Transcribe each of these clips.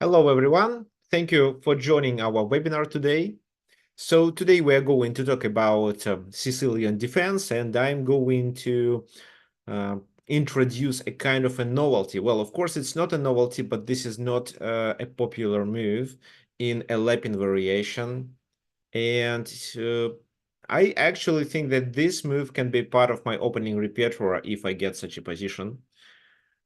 Hello, everyone. Thank you for joining our webinar today. So today we are going to talk about Sicilian defense, and I'm going to introduce a kind of a novelty. Well, of course, it's not a novelty, but this is not a popular move in Alapin variation. And I actually think that this move can be part of my opening repertoire if I get such a position.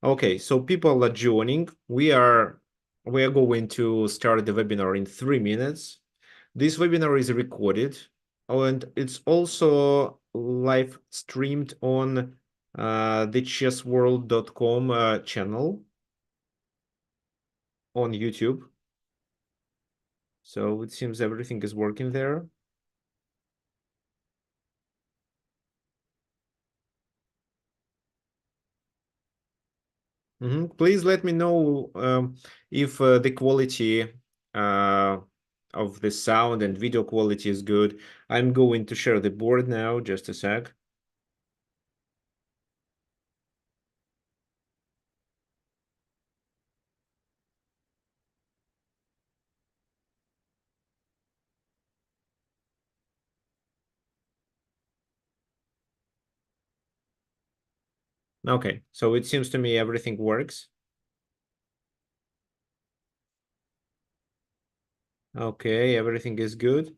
Okay, so people are joining. We are going to start the webinar in 3 minutes. This webinar is recorded and it's also live streamed on TheChessWorld.com channel on YouTube. So it seems everything is working there. Please let me know if the quality uh, of the sound and video quality is good. I'm going to share the board now, just a sec. Okay, so it seems to me everything works. Okay, everything is good.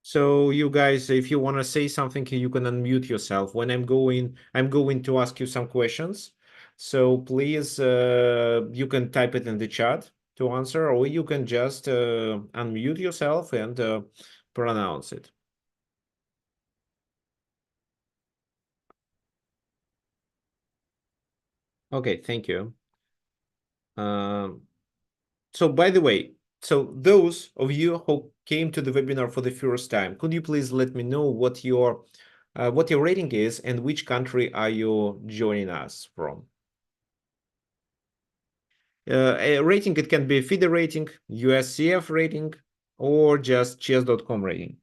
So you guys, if you want to say something, you can unmute yourself. When I'm going to ask you some questions. So please, you can type it in the chat to answer, or you can just unmute yourself and pronounce it. Okay, thank you. So by the way, so those of you who came to the webinar for the first time, could you please let me know what your rating is and which country are you joining us from? A rating, it can be FIDE rating, USCF rating, or just chess.com rating.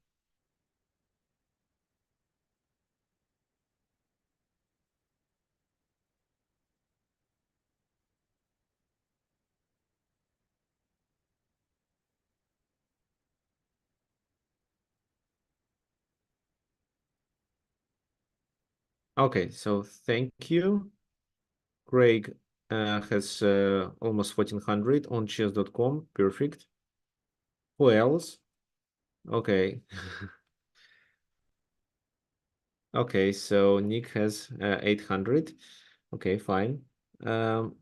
Okay, so thank you. Craig has almost 1400 on chess.com. Perfect. Who else? Okay. Okay, so Nick has 800. Okay, fine. Um,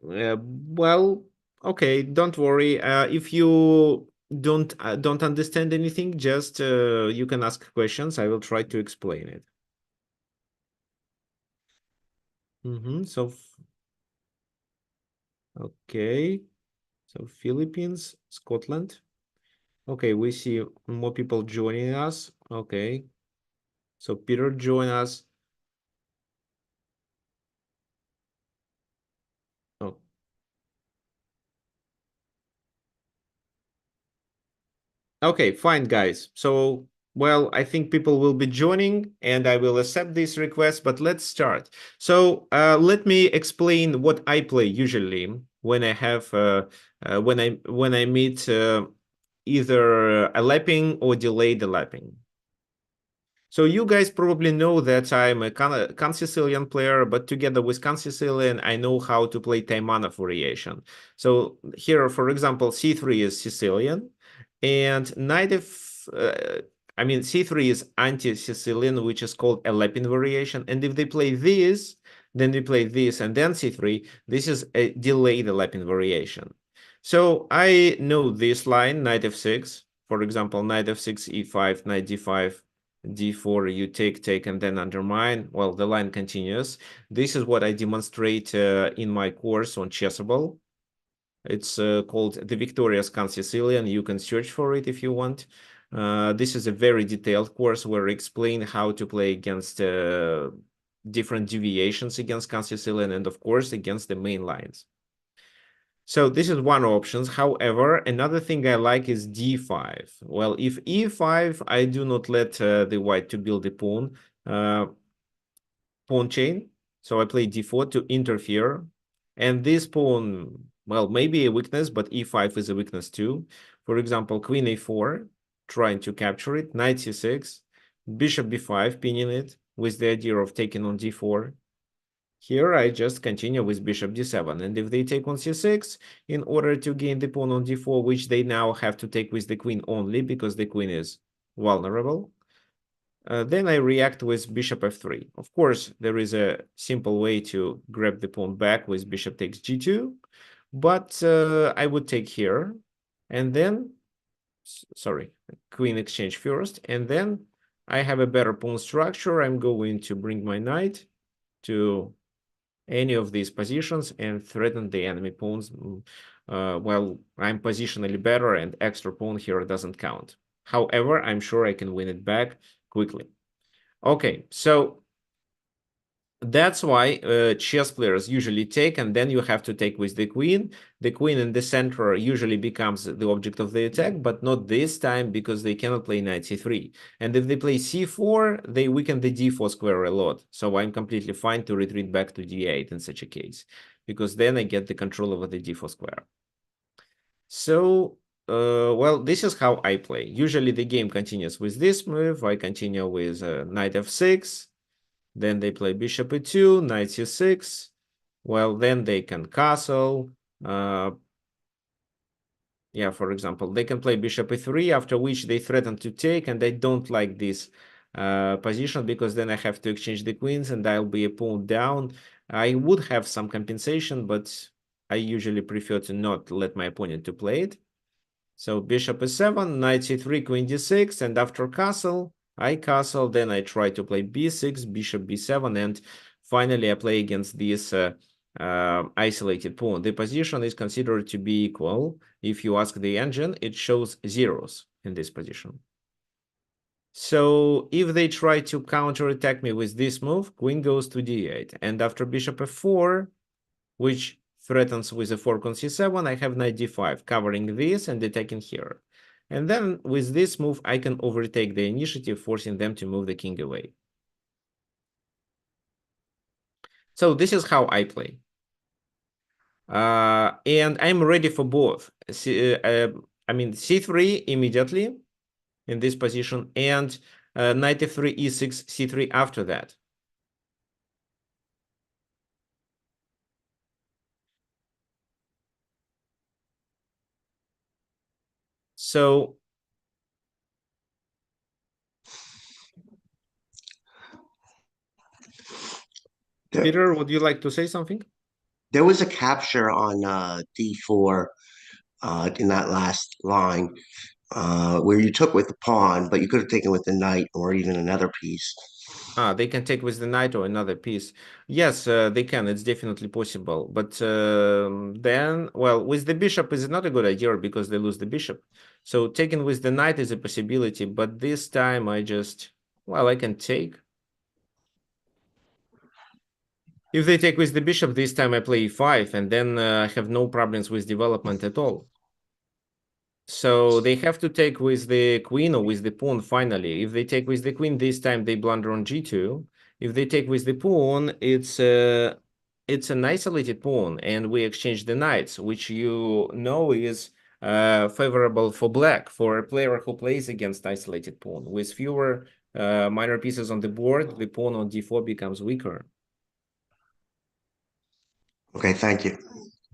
well, okay, don't worry. If you don't understand anything, just you can ask questions. I will try to explain it. So, okay, so Philippines, Scotland. Okay, we see more people joining us. Okay, so Peter join us. Oh, okay, fine, guys. So, well, I think people will be joining and I will accept this request, but let's start. So, let me explain what I play usually when I have when I meet either a lapping or delayed lapping. So you guys probably know that I'm a Sicilian player, but together with Sicilian, I know how to play Taimana variation. So here, for example, C3 is Sicilian, and I mean, C3 is anti-Sicilian, which is called Alapin variation. And if they play this, then we play this, and then C3. This is a delayed Alapin variation. So I know this line, knight f6, for example, knight f6, e5, knight d5, d4, you take, and then undermine. Well, the line continues. This is what I demonstrate in my course on Chessable. It's called The Victorious Sicilian. You can search for it if you want. This is a very detailed course where I explain how to play against different deviations against Sicilian and, of course, against the main lines. So this is one option. However, another thing I like is d5. Well, if e5, I do not let the white to build a pawn chain. So I play d4 to interfere. And this pawn, well, maybe a weakness, but e5 is a weakness too. For example, queen a4, trying to capture it, knight c6, bishop b5, pinning it with the idea of taking on d4. Here I just continue with bishop d7, and if they take on c6, in order to gain the pawn on d4, which they now have to take with the queen only because the queen is vulnerable, then I react with bishop f3. Of course, there is a simple way to grab the pawn back with bishop takes g2, but I would take here, and then, sorry, queen exchange first, and then I have a better pawn structure. I'm going to bring my knight to any of these positions and threaten the enemy pawns. Well, I'm positionally better, and extra pawn here doesn't count. However, I'm sure I can win it back quickly. Okay, so that's why chess players usually take, and then you have to take with the queen. The queen in the center usually becomes the object of the attack, but not this time because they cannot play knight c3. And if they play c4, they weaken the d4 square a lot. So I'm completely fine to retreat back to d8 in such a case, because then I get the control over the d4 square. So, well, this is how I play. Usually the game continues with this move. I continue with knight f6. Then they play bishop e2, knight c6. Well, then they can castle. Yeah, for example, they can play bishop e3, after which they threaten to take, and I don't like this position because then I have to exchange the queens and I'll be a pawn down. I would have some compensation, but I usually prefer to not let my opponent to play it. So bishop e7, knight c3, queen d6, and after castle, I castle, then I try to play b6, bishop b7, and finally I play against this isolated pawn. The position is considered to be equal. If you ask the engine, it shows zeros in this position. So if they try to counterattack me with this move, queen goes to d8, and after bishop f4, which threatens with a fork on c7, I have knight d5, covering this and attacking here. And then with this move, I can overtake the initiative, forcing them to move the king away. So this is how I play. And I'm ready for both. I mean, c3 immediately in this position, and knight f3, e6, c3 after that. So, Peter, would you like to say something? There was a capture on D4 in that last line where you took with the pawn, but you could have taken with the knight or even another piece. They can take with the knight or another piece. Yes, they can. It's definitely possible. But then, well, with the bishop is not a good idea because they lose the bishop. So taking with the knight is a possibility. But this time I just, well, I can take. If they take with the bishop, this time I play e5, and then I have no problems with development at all. So they have to take with the queen or with the pawn finally. If they take with the queen, this time they blunder on g2. If they take with the pawn, it's an isolated pawn, and we exchange the knights, which you know is favorable for black, for a player who plays against isolated pawn. With fewer minor pieces on the board, the pawn on d4 becomes weaker. Okay, thank you.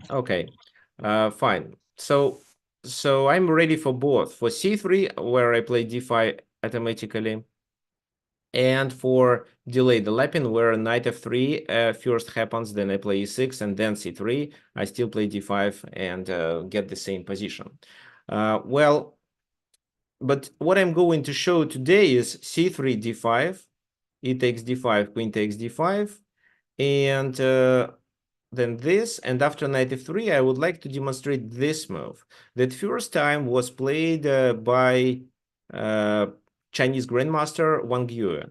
Okay, fine. So I'm ready for both. For c3, where I play d5 automatically, and for delay the Alapin, where knight f3 first happens, then I play e6, and then c3. I still play d5 and get the same position. Well, but what I'm going to show today is c3, d5, e takes d5, queen takes d5, and then this, and after knight f3, I would like to demonstrate this move. That first time was played by Chinese Grandmaster Wang Yue.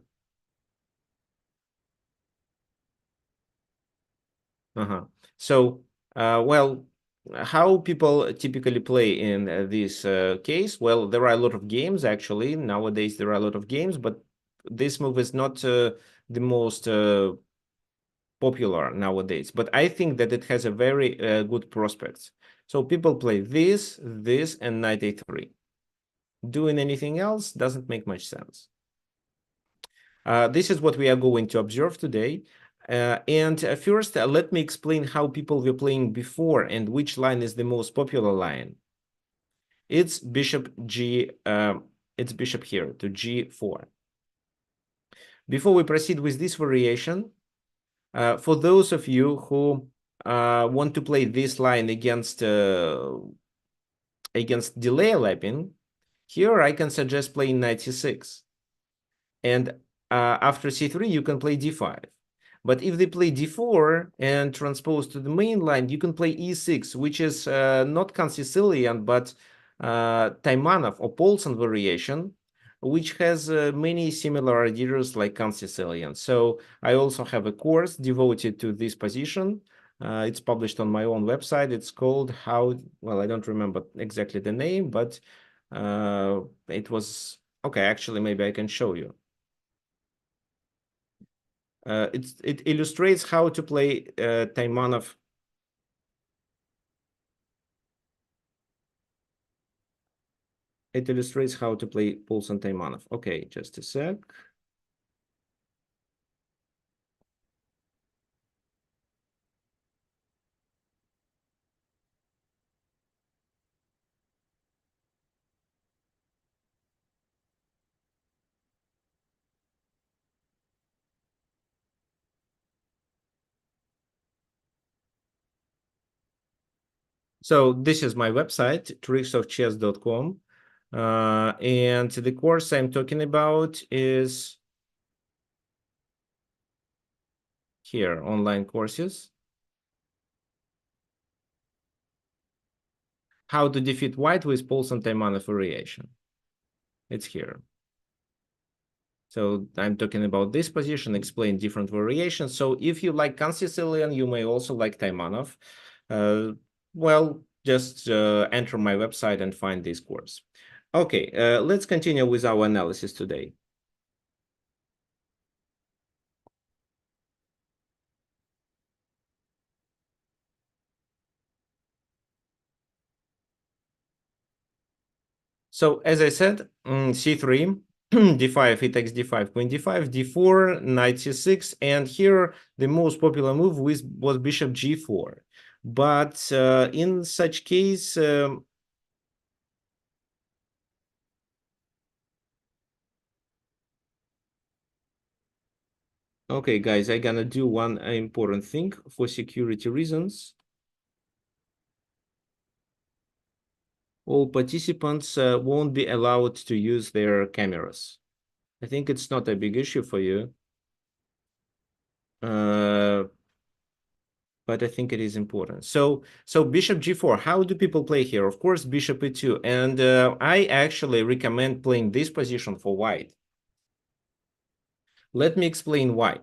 So, well, how people typically play in this case? Well, there are a lot of games, actually. Nowadays, there are a lot of games, but this move is not the most popular nowadays, but I think that it has a very good prospects. So people play this, and knight a3. Doing anything else doesn't make much sense. This is what we are going to observe today. And first, let me explain how people were playing before and which line is the most popular line. It's bishop it's bishop here to g4. Before we proceed with this variation, for those of you who want to play this line against delay Alapin, here I can suggest playing knight c6. And after c3, you can play d5. But if they play d4 and transpose to the main line, you can play e6, which is not Sicilian, but Taimanov or Paulson variation, which has many similar ideas like Sicilian. So I also have a course devoted to this position. It's published on my own website. It's called well, I don't remember exactly the name, but it was, okay, actually, maybe I can show you. It illustrates how to play Taimanov. It illustrates how to play Paulson Taimanov. Okay, just a sec. So this is my website, TheChessWorld.com. And the course I'm talking about is here, online courses. How to defeat white with Paulson Taimanov variation. It's here. So I'm talking about this position, explain different variations. So if you like Sicilian, you may also like Taimanov. Well, just enter my website and find this course. Okay, let's continue with our analysis today. So as I said, c3, d5, e takes d5, queen d5, d4, knight c6, and here the most popular move was bishop g4. But in such case, okay, guys, I'm gonna do one important thing for security reasons. All participants won't be allowed to use their cameras. I think it's not a big issue for you. But I think it is important. So bishop g4, how do people play here? Of course, bishop e2. And I actually recommend playing this position for white. Let me explain why.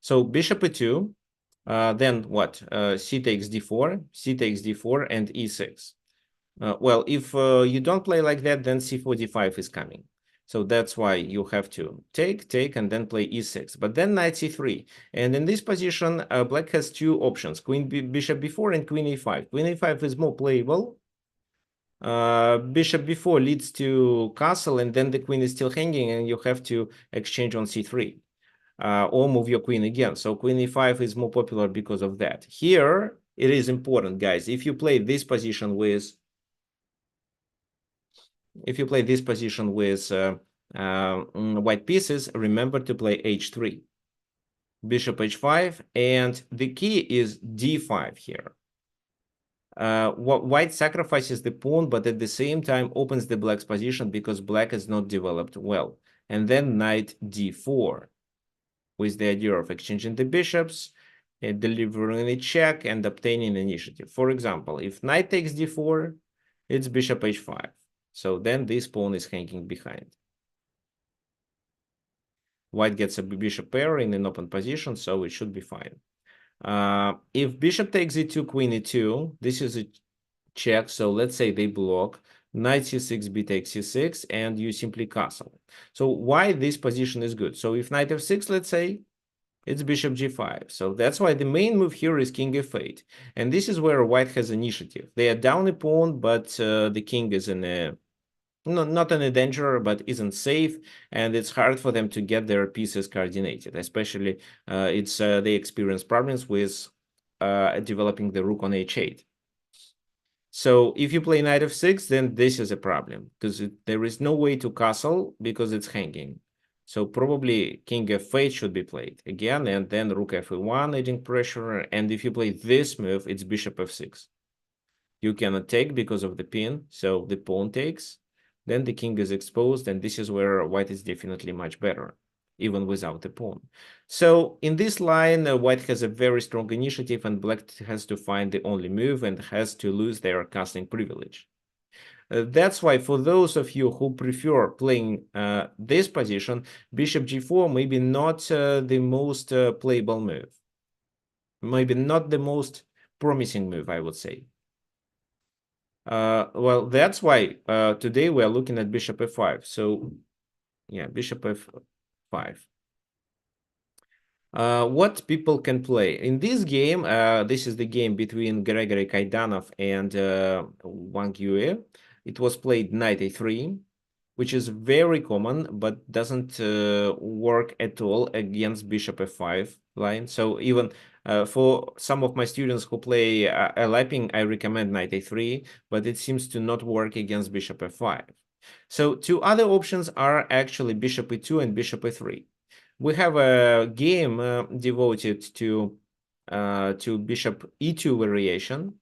So bishop e2, then what? C takes d4, c takes d4, and e6. Well, if you don't play like that, then c4, d5 is coming. So that's why you have to take, and then play e6. But then knight c3. And in this position, black has two options, bishop b4 and queen e5. Queen e5 is more playable. Bishop b4 leads to castle, and then the queen is still hanging, and you have to exchange on c3. Or move your queen again. So queen e5 is more popular because of that. Here, it is important, guys. If you play this position with white pieces, remember to play h3, bishop h5, and the key is d5 here. White sacrifices the pawn, but at the same time opens the black's position because black is not developed well. And then knight d4, with the idea of exchanging the bishops, delivering a check, and obtaining initiative. For example, if knight takes d4, it's bishop h5. So then this pawn is hanging behind. White gets a bishop pair in an open position, so it should be fine. If bishop takes e2, queen e2, this is a check. So let's say they block. Knight c6, b takes c6, and you simply castle. So why this position is good? So if knight f6, let's say, It's bishop g5. So that's why the main move here is king f8. And this is where white has initiative. They are down a pawn, but the king is in a not in a danger, but isn't safe, and it's hard for them to get their pieces coordinated. Especially, they experience problems with developing the rook on h8. So if you play knight f6, then this is a problem because there is no way to castle because it's hanging. So probably king f8 should be played again, and then rook f1 adding pressure. And if you play this move, it's bishop f6. You cannot take because of the pin, so the pawn takes. Then the king is exposed, and this is where white is definitely much better, even without the pawn. So in this line, white has a very strong initiative, and black has to find the only move and has to lose their castling privilege. That's why for those of you who prefer playing this position, bishop g4 maybe not the most playable move. Maybe not the most promising move, I would say. Well, that's why today we are looking at bishop f5. So, yeah, bishop f5. What people can play in this game? This is the game between Gregory Kaidanov and Wang Yue. It was played knight a3, which is very common, but doesn't work at all against bishop f5 line. So even for some of my students who play Alapin, I recommend knight a3, but it seems to not work against bishop f5. So two other options are actually bishop e2 and bishop e3. We have a game devoted to bishop e2 variation.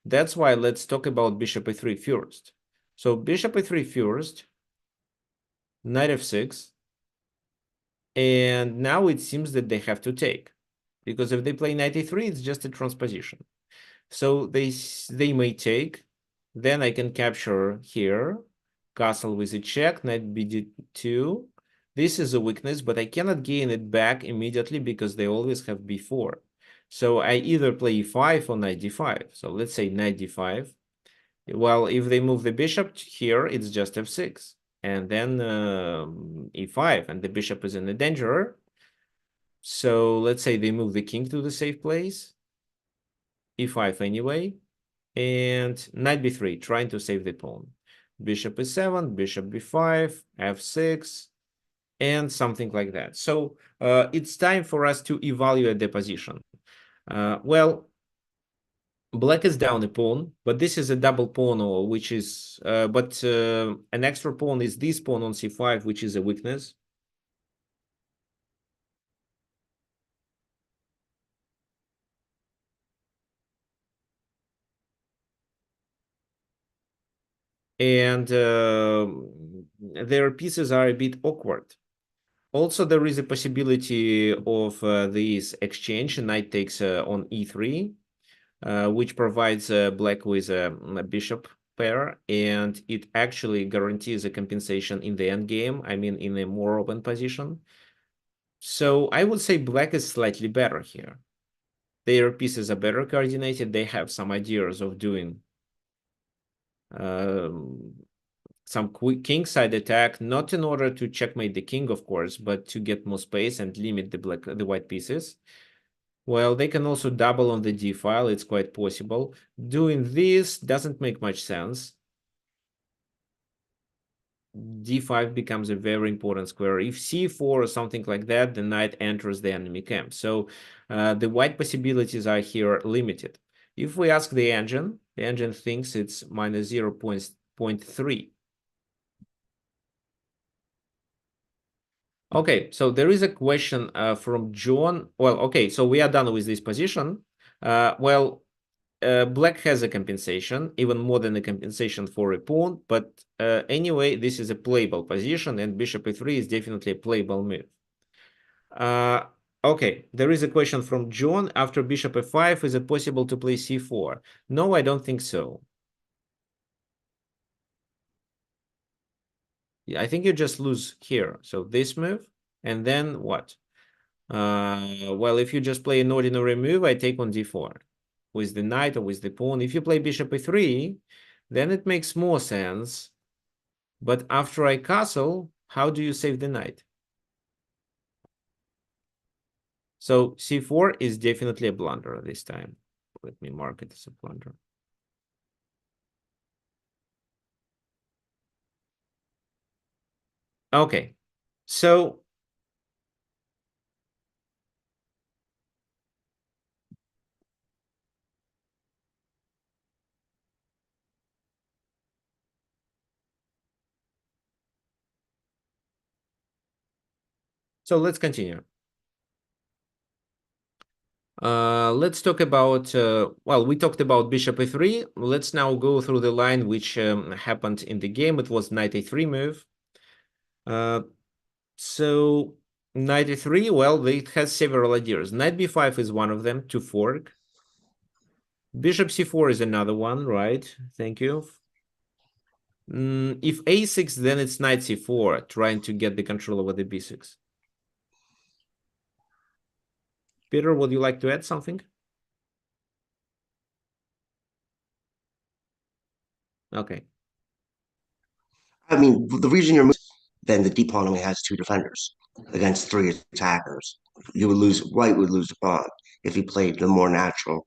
That's why let's talk about bishop e3 first. So bishop e3 first, knight f6, and now it seems that they have to take, because if they play knight e3, it's just a transposition. So they may take, then I can capture here, castle with a check, knight bd2. This is a weakness, but I cannot gain it back immediately because they always have b4. So I either play e5 or knight d5. So let's say knight d5. Well, if they move the bishop here, it's just f6. And then e5, and the bishop is in a danger. So let's say they move the king to the safe place. e5 anyway. And knight b3, trying to save the pawn. Bishop e7, bishop b5, f6, and something like that. So it's time for us to evaluate the position. Well, black is down a pawn, but this is a double pawn, or which is, an extra pawn is this pawn on c5, which is a weakness. And their pieces are a bit awkward. Also, there is a possibility of this exchange. Knight takes on e3, which provides black with a bishop pair, and it actually guarantees a compensation in the endgame. I mean, in a more open position. So I would say black is slightly better here. Their pieces are better coordinated. They have some ideas of doing um, some quick kingside attack, not in order to checkmate the king, of course, but to get more space and limit the white pieces. Well, they can also double on the d file. It's quite possible. Doing this doesn't make much sense. d5 becomes a very important square. If c4 or something like that, the knight enters the enemy camp. So the white possibilities are here limited. If we ask the engine thinks it's minus 0.3. Okay, so there is a question from John. Well, okay, so we are done with this position. Black has a compensation, even more than a compensation for a pawn. But anyway, this is a playable position, and bishop e3 is definitely a playable move. Okay, there is a question from John. After bishop f5, is it possible to play c4? No, I don't think so. I think you just lose here. So this move, and then what? Well, if you just play an ordinary move, I take on d4 with the knight or with the pawn. If you play bishop e3, then it makes more sense. But after I castle, how do you save the knight? So c4 is definitely a blunder this time. Let me mark it as a blunder. Okay, so let's continue. Let's talk about, well, we talked about bishop e3. Let's now go through the line which happened in the game. It was knight a3 move. So knight e3, well, it has several ideas. Knight b5 is one of them to fork. Bishop c4 is another one, right? Thank you. If a6, then it's knight c4, trying to get the control over the b6. Peter, would you like to add something? Okay. I mean, the reason you're moving, then the d pawn only has two defenders against three attackers. You would lose, white would lose the pawn if he played the more natural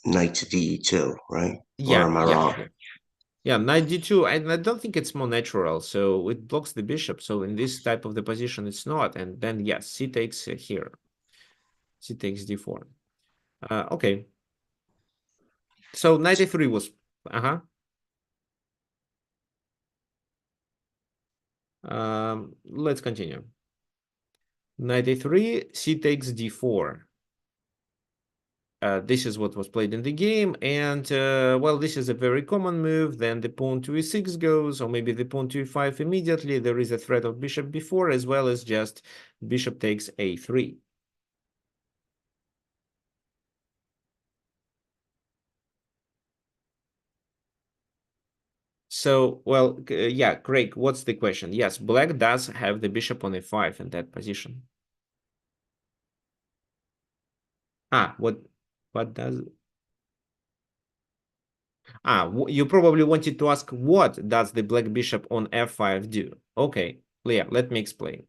knight to d2, right? Or Yeah, am I yeah, wrong? yeah. Yeah, knight d2, I don't think it's more natural, so it blocks the bishop. So in this type of the position, it's not. And then, yes, c takes here. C takes d4. Okay. So knight a3 was... Uh-huh. Let's continue. Knight a3, c takes d4. This is what was played in the game, and well, this is a very common move. Then the pawn to e6 goes, or maybe the pawn to e5 immediately. There is a threat of bishop b4, as well as just bishop takes a3. So, well, yeah, Craig, what's the question? Yes, black does have the bishop on a5 in that position. Ah, what does... Ah, you probably wanted to ask what does the black bishop on f5 do? Okay, yeah, let me explain.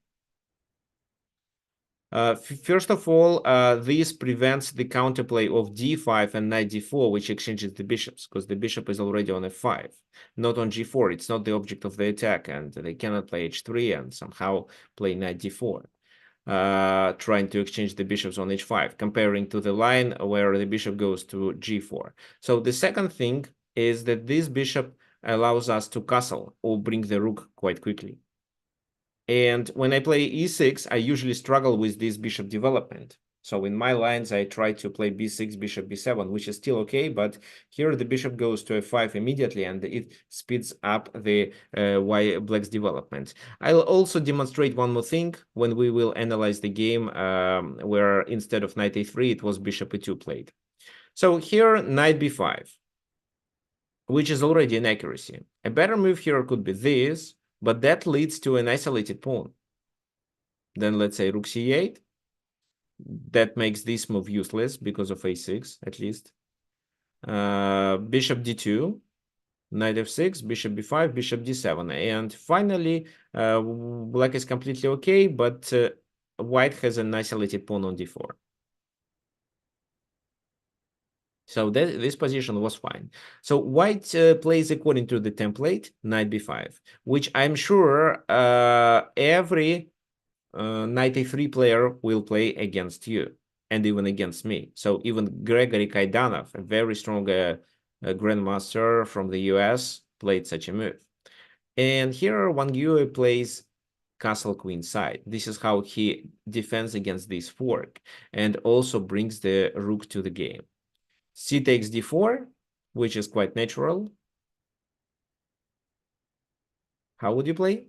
First of all, this prevents the counterplay of d5 and knight d4, which exchanges the bishops, because the bishop is already on f5, not on g4. It's not the object of the attack, and they cannot play h3 and somehow play knight d4, trying to exchange the bishops on h5, comparing to the line where the bishop goes to g4. So the second thing is that this bishop allows us to castle or bring the rook quite quickly. And when I play e6, I usually struggle with this bishop development. So in my lines, I try to play b6, bishop b7, which is still okay, but here the bishop goes to f5 immediately, and it speeds up the black's development. I'll also demonstrate one more thing when we will analyze the game where instead of knight a3, it was bishop e2 played. So here, knight b5, which is already an accuracy. A better move here could be this, but that leads to an isolated pawn. Then let's say rook c8. That makes this move useless because of a6, at least. Bishop d2, knight f6, bishop b5, bishop d7. And finally, black is completely okay, but white has an isolated pawn on d4. So this position was fine. So white plays according to the template, knight b5, which I'm sure every knight a3 player will play against you and even against me. So even Gregory Kaidanov, a very strong grandmaster from the US, played such a move. And here Wang Yue plays castle queen side. This is how he defends against this fork and also brings the rook to the game. C takes d4, which is quite natural. How would you play?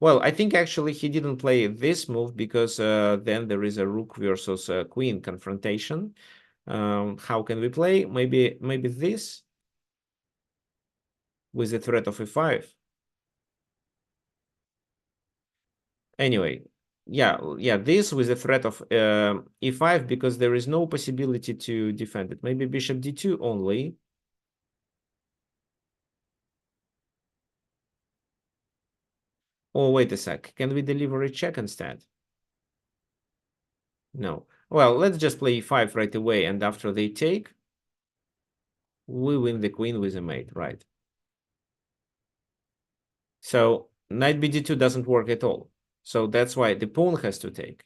Well, I think actually he didn't play this move because then there is a rook versus queen confrontation. How can we play? Maybe this with the threat of e5. Anyway, yeah, this with the threat of e5 because there is no possibility to defend it. Maybe bishop d2 only. Oh, wait a sec. Can we deliver a check instead? No. Well, let's just play e5 right away, and after they take, we win the queen with a mate, right? So knight bd2 doesn't work at all. So that's why the pawn has to take.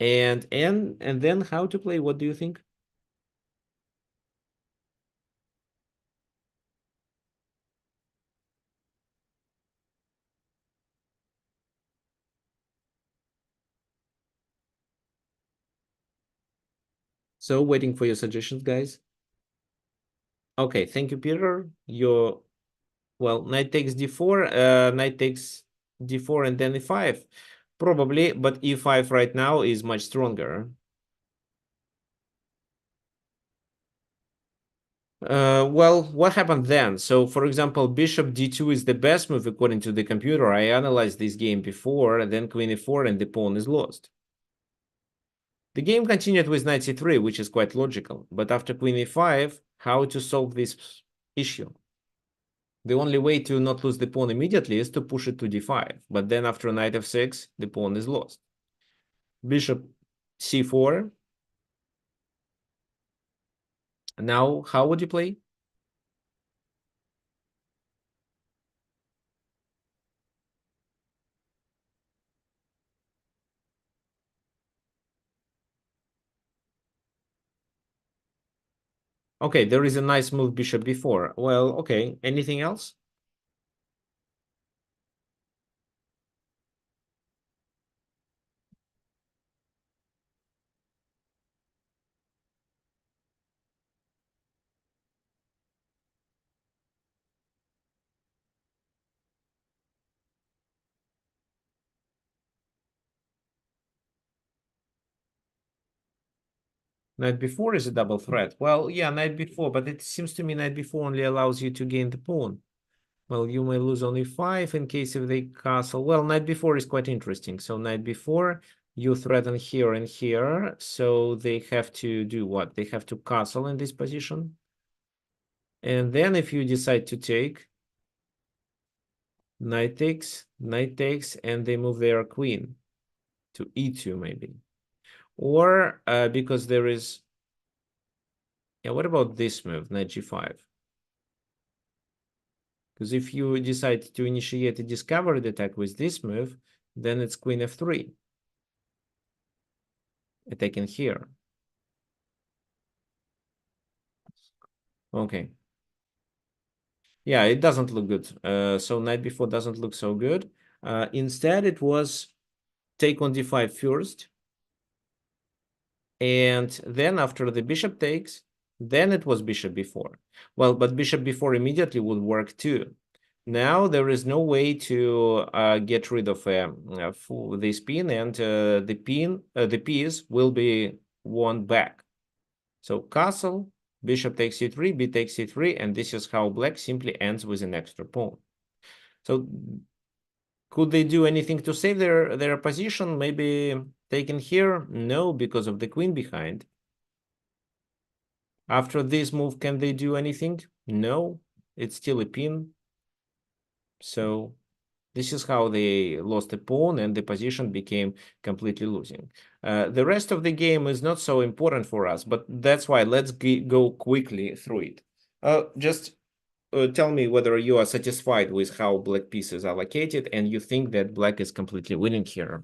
And then how to play? What do you think? So waiting for your suggestions, guys. Okay, thank you, Peter. Your well, knight takes d4, knight takes d4 and then e5. Probably, but e5 right now is much stronger. Well, what happened then? So, for example, bishop d2 is the best move according to the computer. I analyzed this game before, and then queen e4 and the pawn is lost. The game continued with knight c3, which is quite logical. But after queen e5, how to solve this issue? The only way to not lose the pawn immediately is to push it to d5. But then after knight f6, the pawn is lost. Bishop c4. Now, how would you play? Okay, there is a nice move, bishop b4. Well, okay. Anything else? Knight b4 is a double threat. Well, yeah, knight b4, but it seems to me knight b4 only allows you to gain the pawn. Well, you may lose only 5 in case if they castle. Well, knight b4 is quite interesting. So knight b4, you threaten here and here. So they have to do what? They have to castle in this position. And then if you decide to take, knight takes, and they move their queen to e2 maybe. Or because there is, yeah, what about this move, knight g5? Because if you decide to initiate a discovered attack with this move, then it's queen f3. Attacking here. Okay. Yeah, it doesn't look good. So knight b4 doesn't look so good. Instead, it was take on d5 first. And then after the bishop takes, then it was bishop b4. Well, but bishop b4 immediately would work too. Now there is no way to get rid of this pin, and the piece will be won back. So castle, bishop takes c3, b takes c3, and this is how black simply ends with an extra pawn. So could they do anything to save their position? Maybe taken here? No, because of the queen behind. After this move, can they do anything? No, it's still a pin. So this is how they lost a pawn and the position became completely losing. The rest of the game is not so important for us, but that's why let's go quickly through it. Just tell me whether you are satisfied with how black pieces are located and you think that black is completely winning here.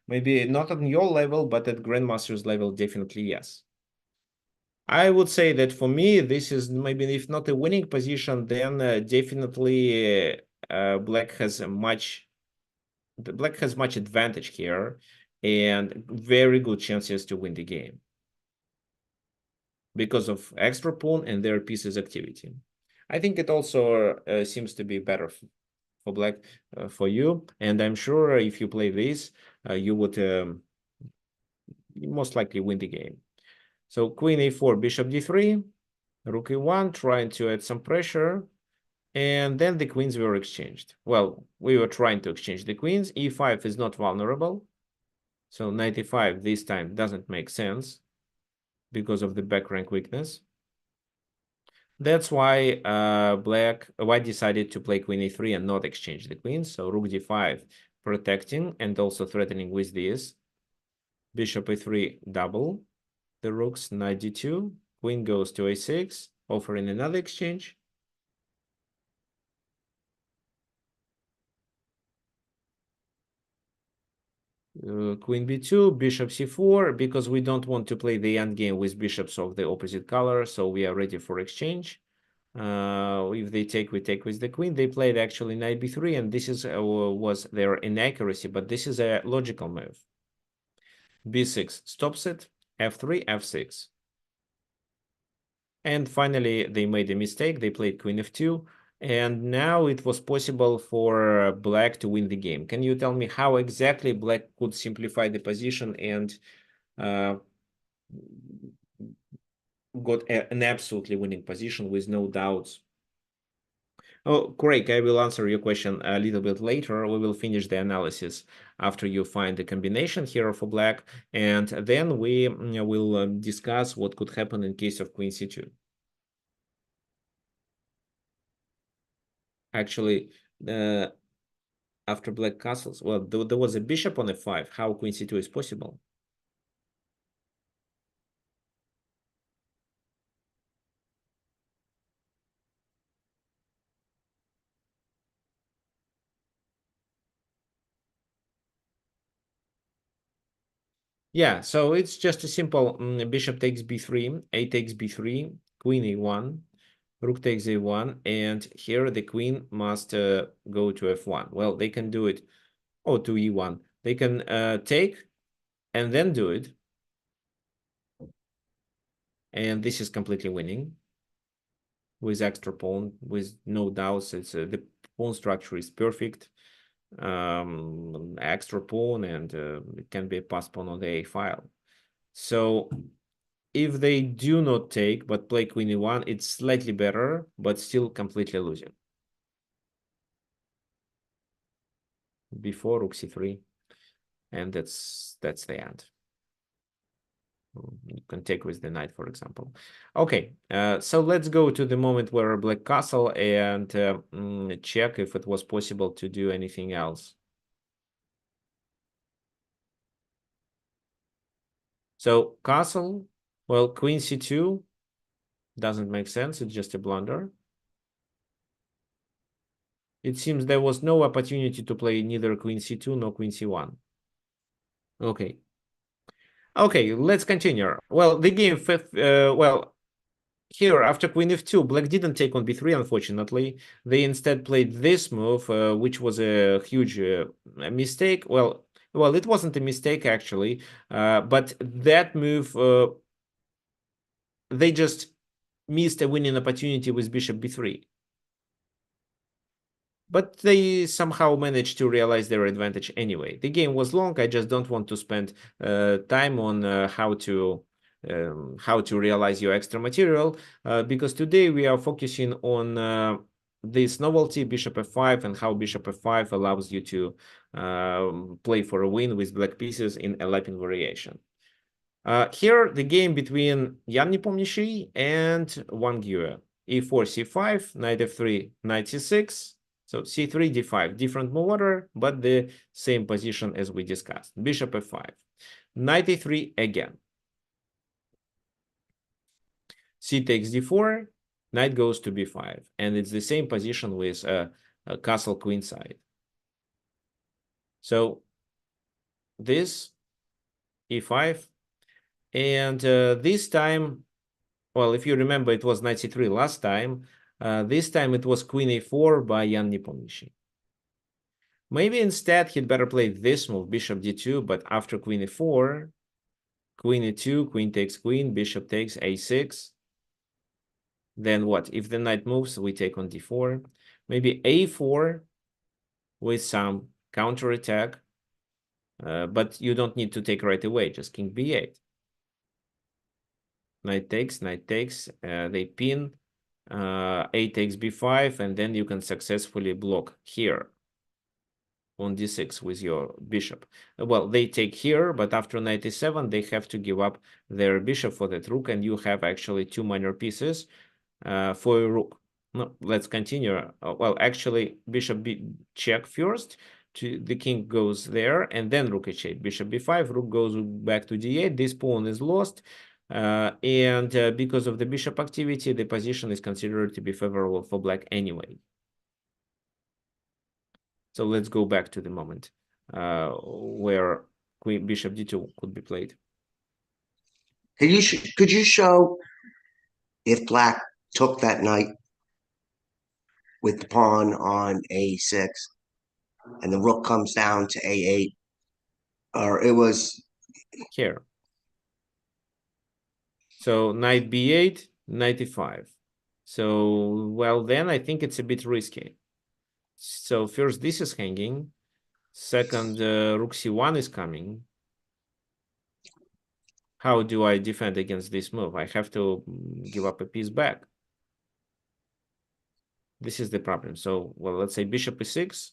Maybe not on your level, but at Grandmaster's level, definitely yes. I would say that for me, this is maybe if not a winning position, then definitely black has much advantage here and very good chances to win the game because of extra pawn and their pieces activity. I think it also seems to be better for black for you, and I'm sure if you play this, you would most likely win the game. So queen a4, bishop d3, rook e1, trying to add some pressure. And then the queens were exchanged. Well, we were trying to exchange the queens. e5 is not vulnerable. So knight e5 this time doesn't make sense because of the back rank weakness. That's why white decided to play queen e3 and not exchange the queens. So rook d5 protecting and also threatening with this. bishop a3 double the rooks, knight d2, queen goes to a6, offering another exchange. Queen b2, bishop c4, because we don't want to play the endgame with bishops of the opposite color, so we are ready for exchange. If they take, we take with the queen. They played actually knight b3, and this is was their inaccuracy, but this is a logical move. b6 stops it, f3, f6. And finally, they made a mistake. They played queen f2, and now it was possible for black to win the game. Can you tell me how exactly black could simplify the position and got an absolutely winning position with no doubts? Oh, Craig, I will answer your question a little bit later. We will finish the analysis after you find the combination here for black, and then we will discuss what could happen in case of queen c2. Actually, after black castles, well, there was a bishop on f5. How queen c2 is possible? Yeah, so it's just a simple bishop takes b3, a takes b3, queen a1, rook takes a1, and here the queen must go to f1. Well, they can do it, to e1. They can take and then do it, and this is completely winning with extra pawn, with no doubts. It's the pawn structure is perfect. Extra pawn, and it can be a pass pawn on the a file. So if they do not take but play queen e1, it's slightly better, but still completely losing. Before rook c3, and that's the end. You can take with the knight, for example. Okay, so let's go to the moment where black castle and check if it was possible to do anything else. So castle, well, queen c2 doesn't make sense. It's just a blunder. It seems there was no opportunity to play neither queen c2 nor queen c1. Okay. Okay, let's continue. Well, the game fifth, well, here after queen f2, black didn't take on b3, unfortunately. They instead played this move, which was a huge mistake. Well, it wasn't a mistake actually, but that move, they just missed a winning opportunity with bishop b3. But they somehow managed to realize their advantage anyway. The game was long. I just don't want to spend time on how to realize your extra material, because today we are focusing on this novelty, bishop f5, and how bishop f5 allows you to play for a win with black pieces in Alapin Variation. Here, the game between Ian Nepomniachtchi and Wang Yue. e4, c5, knight f3, knight c6. So c3, d5, different move order, but the same position as we discussed. Bishop f5, knight e3 again. C takes d4, knight goes to b5, and it's the same position with a castle queen side. So this e5, and this time, well, if you remember, it was knight c3 last time. This time it was queen a4 by Ian Nepomniachtchi. Maybe instead he'd better play this move, bishop d2, but after queen e4, queen e2, queen takes queen, bishop takes a6. Then what? If the knight moves, we take on d4. Maybe a4 with some counterattack, but you don't need to take right away, just king b8. Knight takes, they pin, a takes b5, and then you can successfully block here on d6 with your bishop. Well, they take here, but after knight e7, they have to give up their bishop for that rook, and you have actually two minor pieces for a rook. No, let's continue. Well, actually, bishop check first the king goes there, and then rook h8, bishop b5, rook goes back to d8. This pawn is lost, and because of the bishop activity, the position is considered to be favorable for black anyway. So let's go back to the moment where queen bishop d2 could be played. Could you show if black took that knight with the pawn on a6 and the rook comes down to a8, or it was Here. So knight b8, knight e5. So, well, then I think it's a bit risky. So first this is hanging. Second, rook c1 is coming. How do I defend against this move? I have to give up a piece back. This is the problem. So, well, let's say bishop e6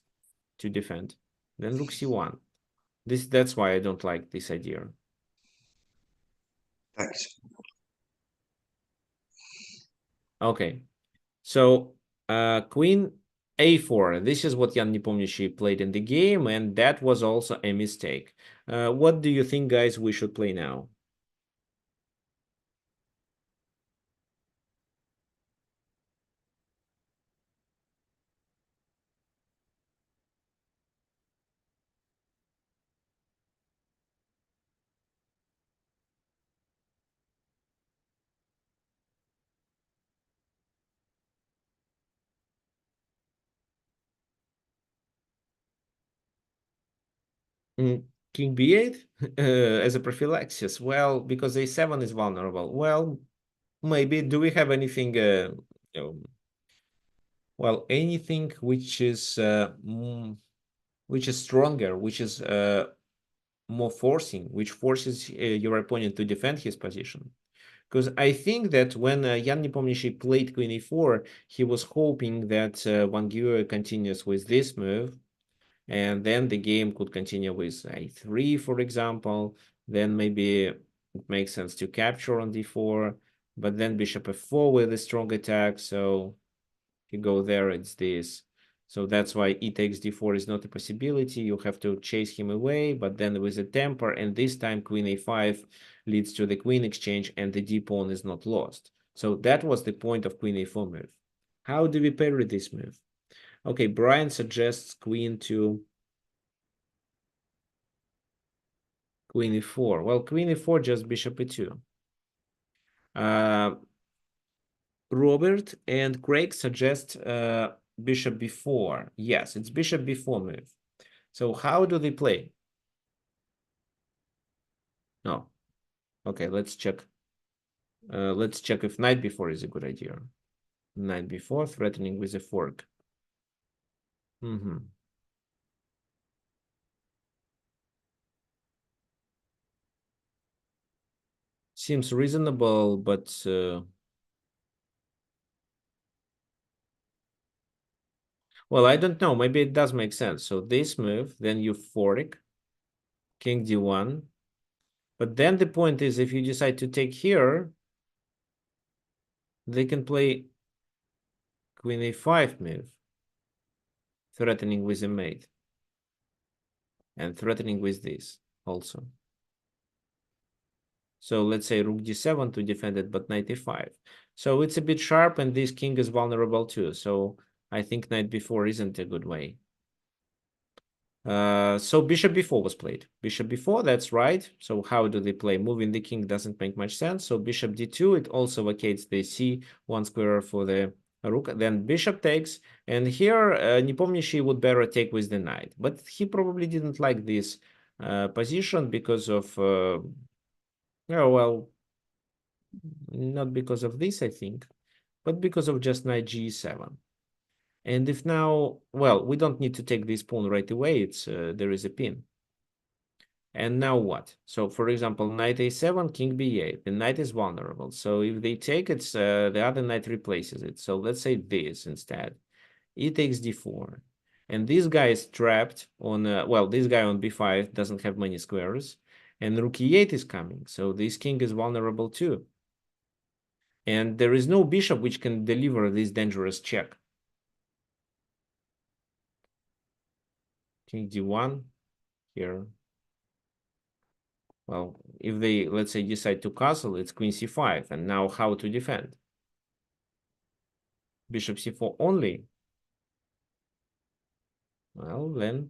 to defend. Then rook c1. That's why I don't like this idea. thanks. Okay. So, queen a4. This is what Ian Nepomniachtchi played in the game, and that was also a mistake. What do you think, guys, we should play now? King b8 as a prophylaxis. Well, because a7 is vulnerable. Well, maybe. Do we have anything? Well, anything which is stronger, which is more forcing, which forces your opponent to defend his position. Because I think that when Ian Nepomniachtchi played queen e4, he was hoping that Wang Yue continues with this move, and then the game could continue with a3, for example. Then maybe it makes sense to capture on d4, but then bishop f4 with a strong attack. So if you go there, it's this. So that's why e takes d4 is not a possibility. You have to chase him away, but then with a temper, and this time queen a5 leads to the queen exchange, and the d pawn is not lost. So that was the point of queen a4 move. How do we parry this move? Okay, Brian suggests queen to queen e4. Well, queen e4, just bishop e2. Robert and Craig suggest bishop b4. Yes, it's bishop b4 move. So how do they play? No. Okay, let's check. Let's check if knight b4 is a good idea. Knight b4, threatening with a fork. Seems reasonable, but well, I don't know. Maybe it does make sense. So this move, then you fork, king d1. But then the point is, if you decide to take here, they can play queen a5 move, threatening with a mate, and threatening with this also. So let's say rook d7 to defend it, but knight e5. So it's a bit sharp, and this king is vulnerable too. So I think knight b4 isn't a good way. So bishop b4 was played. Bishop b4, that's right. So how do they play? Moving the king doesn't make much sense. So bishop d2, it also vacates the c1 square for the rook. Then bishop takes, and here Nepomniachtchi would better take with the knight. But he probably didn't like this position because of, oh, well, not because of this, I think, but because of just knight g7. And if now, well, we don't need to take this pawn right away. It's there is a pin. And now what? So for example, knight a7, king b8. The knight is vulnerable. So if they take it, the other knight replaces it. So let's say this instead. E takes d4. And this guy is trapped on, well, this guy on b5 doesn't have many squares. And rook e8 is coming. So this king is vulnerable too. And there is no bishop which can deliver this dangerous check. King d1 here. Well, if they, let's say, decide to castle, it's queen c5. And now how to defend? Bishop c4 only. Well, then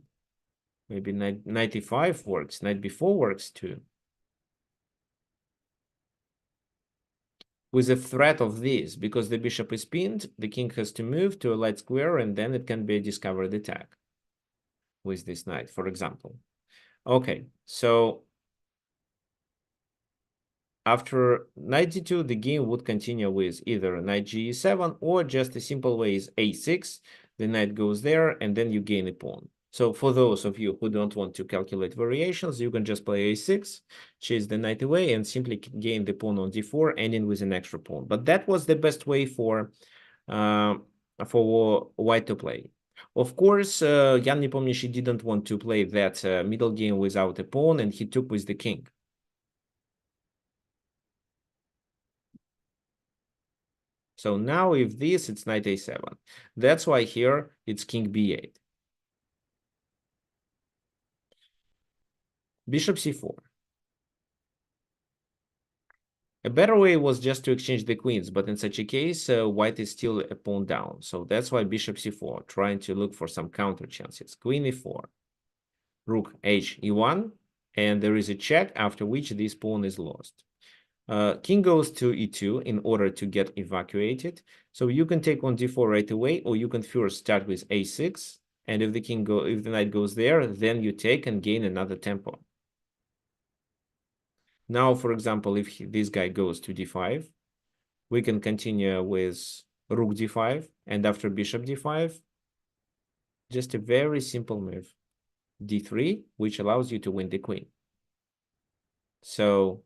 maybe knight e5 works. Knight b4 works too. With the threat of this, because the bishop is pinned, the king has to move to a light square, and then it can be a discovered attack with this knight, for example. Okay, so after knight d2, the game would continue with either knight g7 or just a simple way is a6. The knight goes there, and then you gain a pawn. So for those of you who don't want to calculate variations, you can just play a6, chase the knight away, and simply gain the pawn on d4, ending with an extra pawn. But that was the best way for white to play. Of course, Ian Nepomniachtchi didn't want to play that middle game without a pawn, and he took with the king. So now if this, it's knight a7. That's why here it's king b8. Bishop c4. A better way was just to exchange the queens, but in such a case, white is still a pawn down. So that's why bishop c4, trying to look for some counter chances. Queen e4, rook h e1, and there is a check after which this pawn is lost. King goes to e2 in order to get evacuated. So you can take on d4 right away, or you can first start with a6. And if the knight goes there, then you take and gain another tempo. Now, for example, if this guy goes to d5, we can continue with rook d5, and after bishop d5, just a very simple move, d3, which allows you to win the queen. So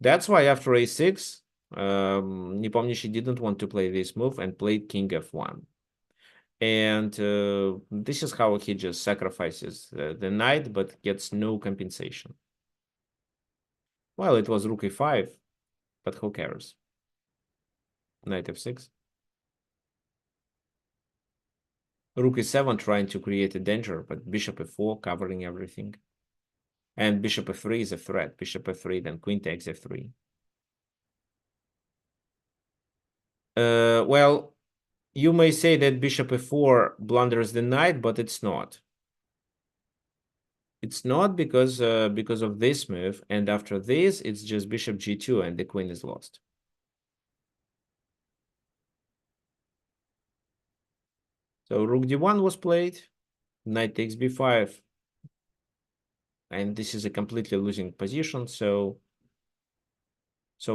that's why after a6, Nepomniachtchi didn't want to play this move and played king f1. And this is how he just sacrifices the knight, but gets no compensation. Well, it was rook e5, but who cares? Knight f6. Rook e7 trying to create a danger, but bishop f4 covering everything. And bishop f3 is a threat. Bishop f3, then queen takes f3. Well, you may say that bishop f4 blunders the knight, but it's not. It's not because of this move, and after this, it's just bishop g2, and the queen is lost. So rook d1 was played, knight takes b5, and this is a completely losing position. So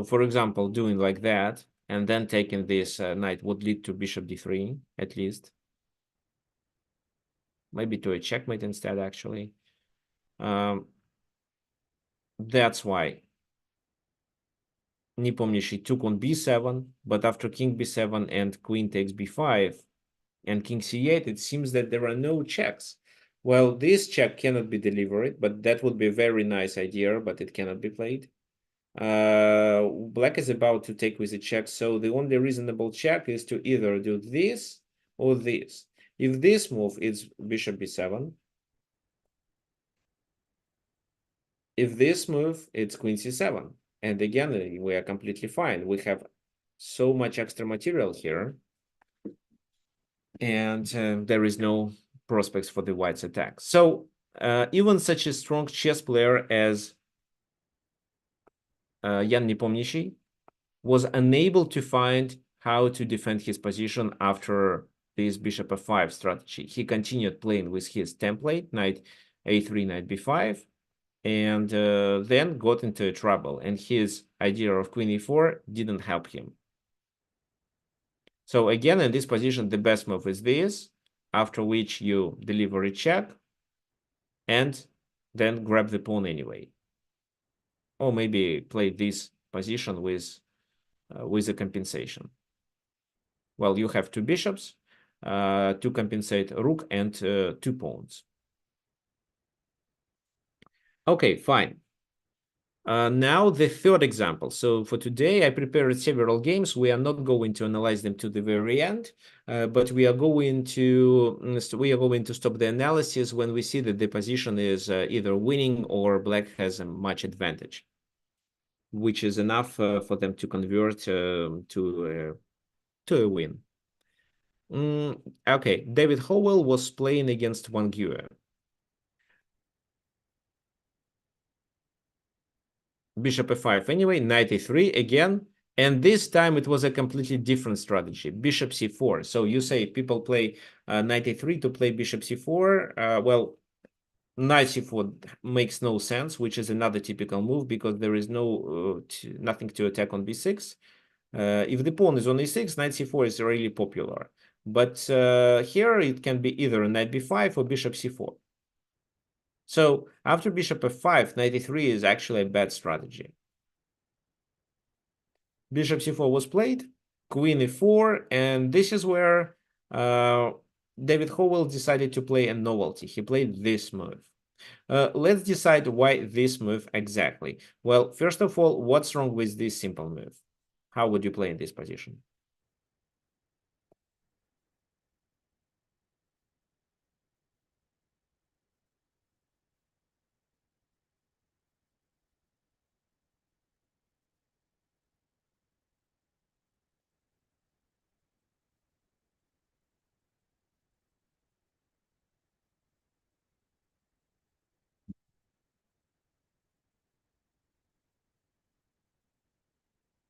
for example, doing like that, and then taking this knight would lead to bishop d3, at least. Maybe to a checkmate instead, actually. That's why Nepomniachtchi took on b7, but after king b7 and queen takes b5 and king c8, it seems that there are no checks. Well, this check cannot be delivered, but that would be a very nice idea, but it cannot be played. Black is about to take with a check, so the only reasonable check is to either do this or this. If this move is bishop b7, if this move, it's queen c7. And again, we are completely fine. We have so much extra material here. And there is no prospects for the white's attack. So even such a strong chess player as Ian Nepomniachtchi was unable to find how to defend his position after this bishop f5 strategy. He continued playing with his template, knight a3, knight b5, and then got into trouble. And his idea of queen e4 didn't help him. So again, in this position, the best move is this, after which you deliver a check and then grab the pawn anyway. Or maybe play this position with a compensation. Well, you have two bishops to compensate rook and two pawns. Okay, fine. Now the third example. So for today, I prepared several games. We are not going to analyze them to the very end, but we are going to stop the analysis when we see that the position is either winning or black has a much advantage, which is enough for them to convert to a win. Okay, David Howell was playing against Wang Yue. Bishop f5 anyway, knight e3 again, and this time it was a completely different strategy, bishop c4. So you say people play knight e3 to play bishop c4. Well, knight c4 makes no sense, which is another typical move because there is nothing to attack on b6. If the pawn is on e6, knight c4 is really popular. But here it can be either knight b5 or bishop c4. So after bishop f5, knight e3 is actually a bad strategy. Bishop c4 was played, queen e4, and this is where David Howell decided to play a novelty. He played this move. Let's decide why this move exactly. Well, first of all, what's wrong with this simple move? How would you play in this position?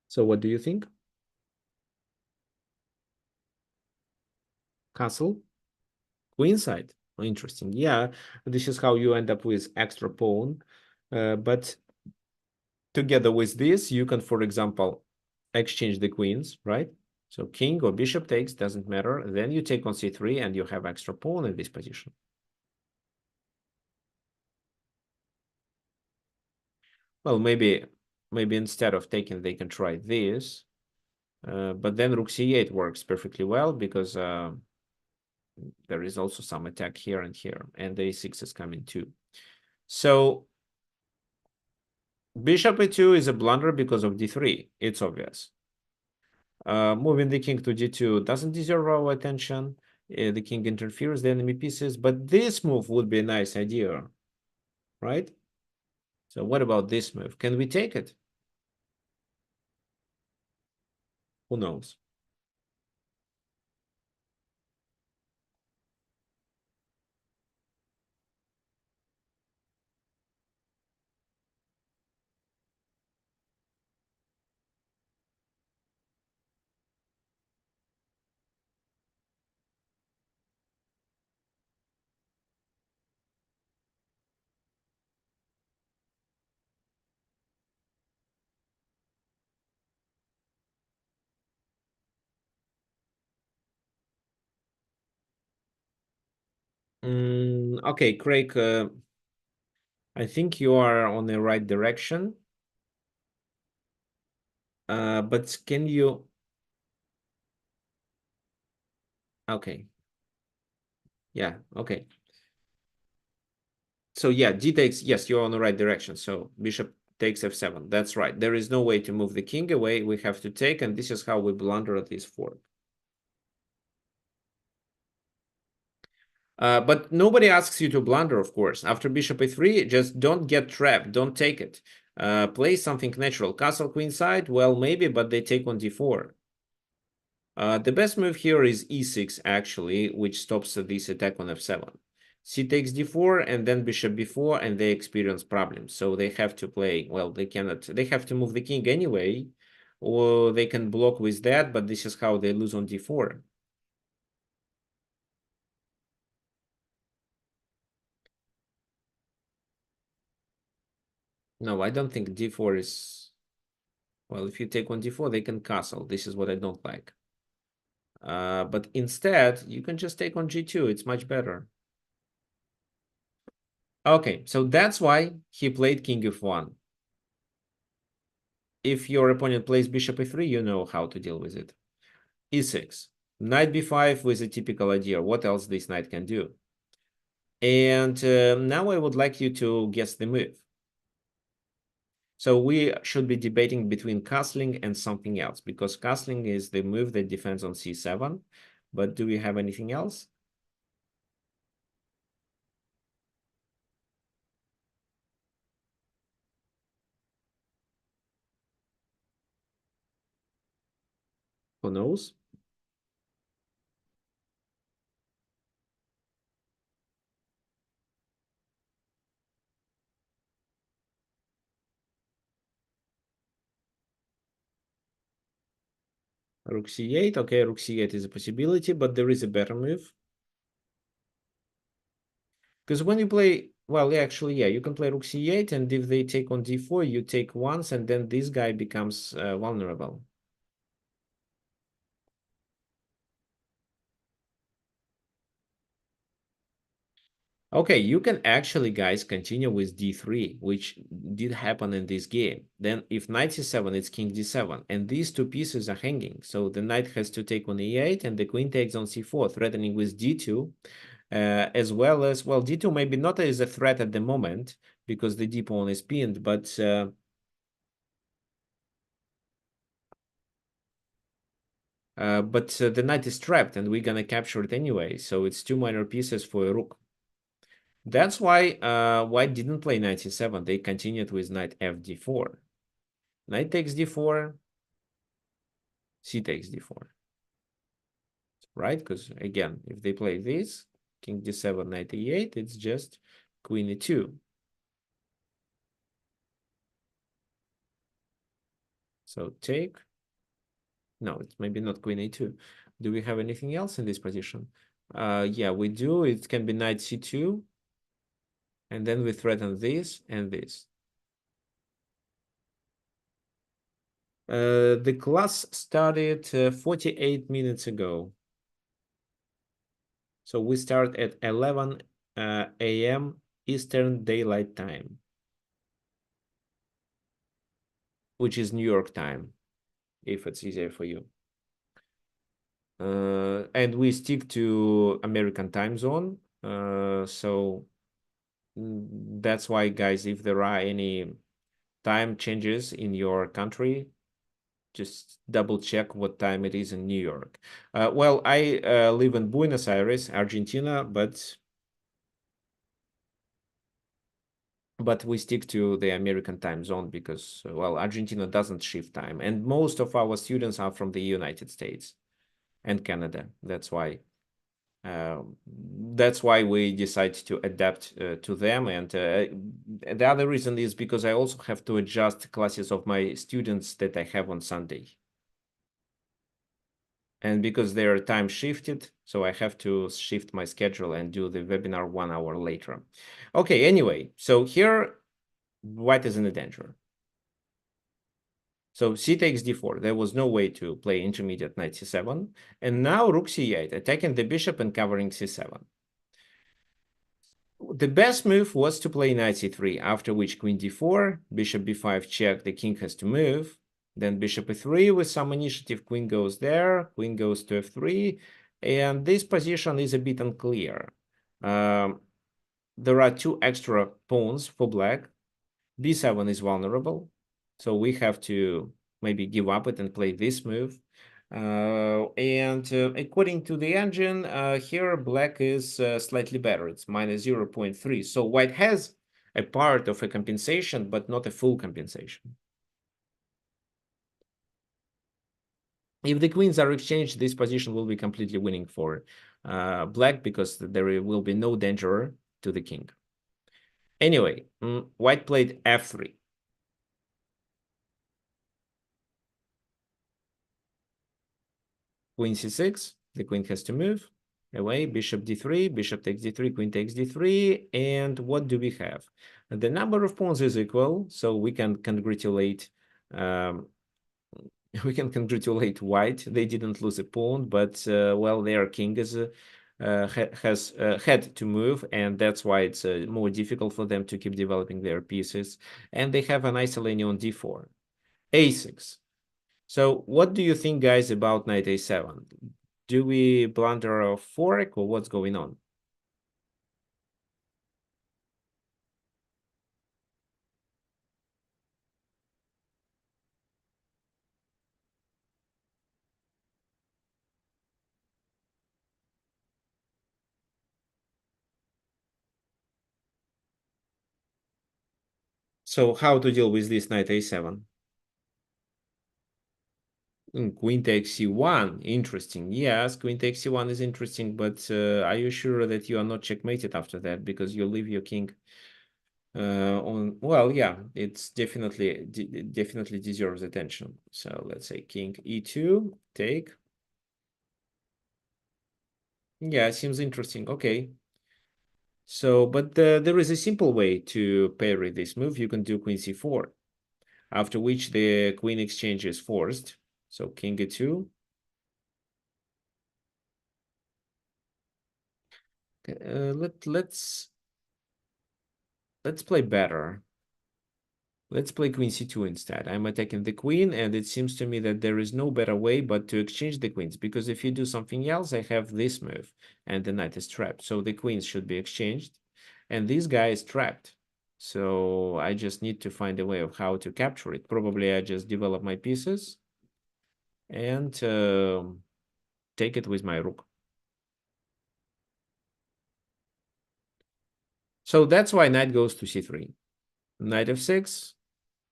So what do you think? Castle? Queenside? Oh, interesting. Yeah, this is how you end up with extra pawn. But together with this, you can, for example, exchange the queens, right? So king or bishop takes, doesn't matter. Then you take on c3 and you have extra pawn in this position. Well, maybe instead of taking, they can try this. But then rook c8 works perfectly well because there is also some attack here and here, and the a6 is coming too. So bishop e2 is a blunder because of d3. It's obvious. Moving the king to d2 doesn't deserve our attention. The king interferes the enemy pieces, but this move would be a nice idea, right? So what about this move? Can we take it? Who knows? Okay, Craig, I think you are on the right direction. But can you... Okay. Yeah, okay. So yeah, d takes, yes, you're on the right direction. So bishop takes f7. That's right. There is no way to move the king away. We have to take, and this is how we blunder at this fork. But nobody asks you to blunder, of course. After bishop a3, just don't get trapped. Don't take it. Play something natural. Castle queenside, well, maybe, but they take on d4. The best move here is e6, actually, which stops this attack on f7. C takes d4, and then bishop b4, and they experience problems. So they have to play, well, they cannot, they have to move the king anyway, or they can block with that, but this is how they lose on d4. No, I don't think d4 is... Well, if you take on d4, they can castle. This is what I don't like. But instead, you can just take on g2. It's much better. Okay, so that's why he played king f1. If your opponent plays bishop e3, you know how to deal with it. e6. Knight b5 with a typical idea. What else this knight can do? And now I would like you to guess the move. So we should be debating between castling and something else, because castling is the move that defends on c7. But do we have anything else? Who knows? Rook c8. Okay, rook c8 is a possibility, but there is a better move. Because when you play, well, actually, yeah, you can play rook c8, and if they take on d4, you take once, and then this guy becomes vulnerable. Okay, you can actually, guys, continue with d3, which did happen in this game. Then if knight c7, it's king d7, and these two pieces are hanging. So the knight has to take on e8, and the queen takes on c4, threatening with d2, as well as, well, d2 maybe not as a threat at the moment, because the d pawn is pinned, but the knight is trapped, and we're gonna capture it anyway. So it's two minor pieces for a rook. That's why White didn't play knight c7. They continued with knight fd4. Knight takes d4, c takes d4, right? Because again, if they play this, king d7, knight e8, it's just queen e2. So take. No, it's maybe not queen a2. Do we have anything else in this position? Yeah, we do. It can be knight c2, and then we threaten this and this. The class started 48 minutes ago. So we start at 11 a.m. Eastern Daylight Time, which is New York time, if it's easier for you. And we stick to American time zone. So that's why, guys, if there are any time changes in your country, just double check what time it is in New York. Well, I live in Buenos Aires, Argentina, but we stick to the American time zone because, well, Argentina doesn't shift time, and most of our students are from the United States and Canada. That's why we decide to adapt to them. And the other reason is because I also have to adjust classes of my students that I have on Sunday. And because they are time shifted, so I have to shift my schedule and do the webinar 1 hour later. Okay, anyway, so here, White is in a danger. So c takes d4. There was no way to play intermediate knight c7. And now rook c8, attacking the bishop and covering c7. The best move was to play knight c3, after which queen d4, bishop b5 check, the king has to move. Then bishop e3 with some initiative, queen goes there, queen goes to f3. And this position is a bit unclear. There are two extra pawns for black. b7 is vulnerable, so we have to maybe give up it and play this move. And according to the engine, here black is slightly better. It's minus 0.3. So white has a part of a compensation, but not a full compensation. If the queens are exchanged, this position will be completely winning for black because there will be no danger to the king. Anyway, white played f3. Queen c6, the queen has to move away, bishop d3, bishop takes d3, queen takes d3, and what do we have? The number of pawns is equal, so we can congratulate white. They didn't lose a pawn, but well, their king is has had to move, and that's why it's more difficult for them to keep developing their pieces. And they have an isolating on d4, a6. So what do you think, guys, about knight a7? Do we blunder a fork, or what's going on? So how to deal with this knight a7? Queen takes c1, interesting. Yes, queen takes c1 is interesting, but are you sure that you are not checkmated after that? Because you leave your king on, well, yeah, it's definitely deserves attention. So let's say king e2, take. Yeah, seems interesting. Okay. So, but there is a simple way to parry this move. You can do queen c4, after which the queen exchange is forced. So king e2. Let's play better. Let's play queen c2 instead. I'm attacking the queen, and it seems to me that there is no better way but to exchange the queens, because if you do something else, I have this move, and the knight is trapped. So the queens should be exchanged, and this guy is trapped. So I just need to find a way of how to capture it. Probably I just develop my pieces and take it with my rook. So that's why knight goes to c3. Knight f6.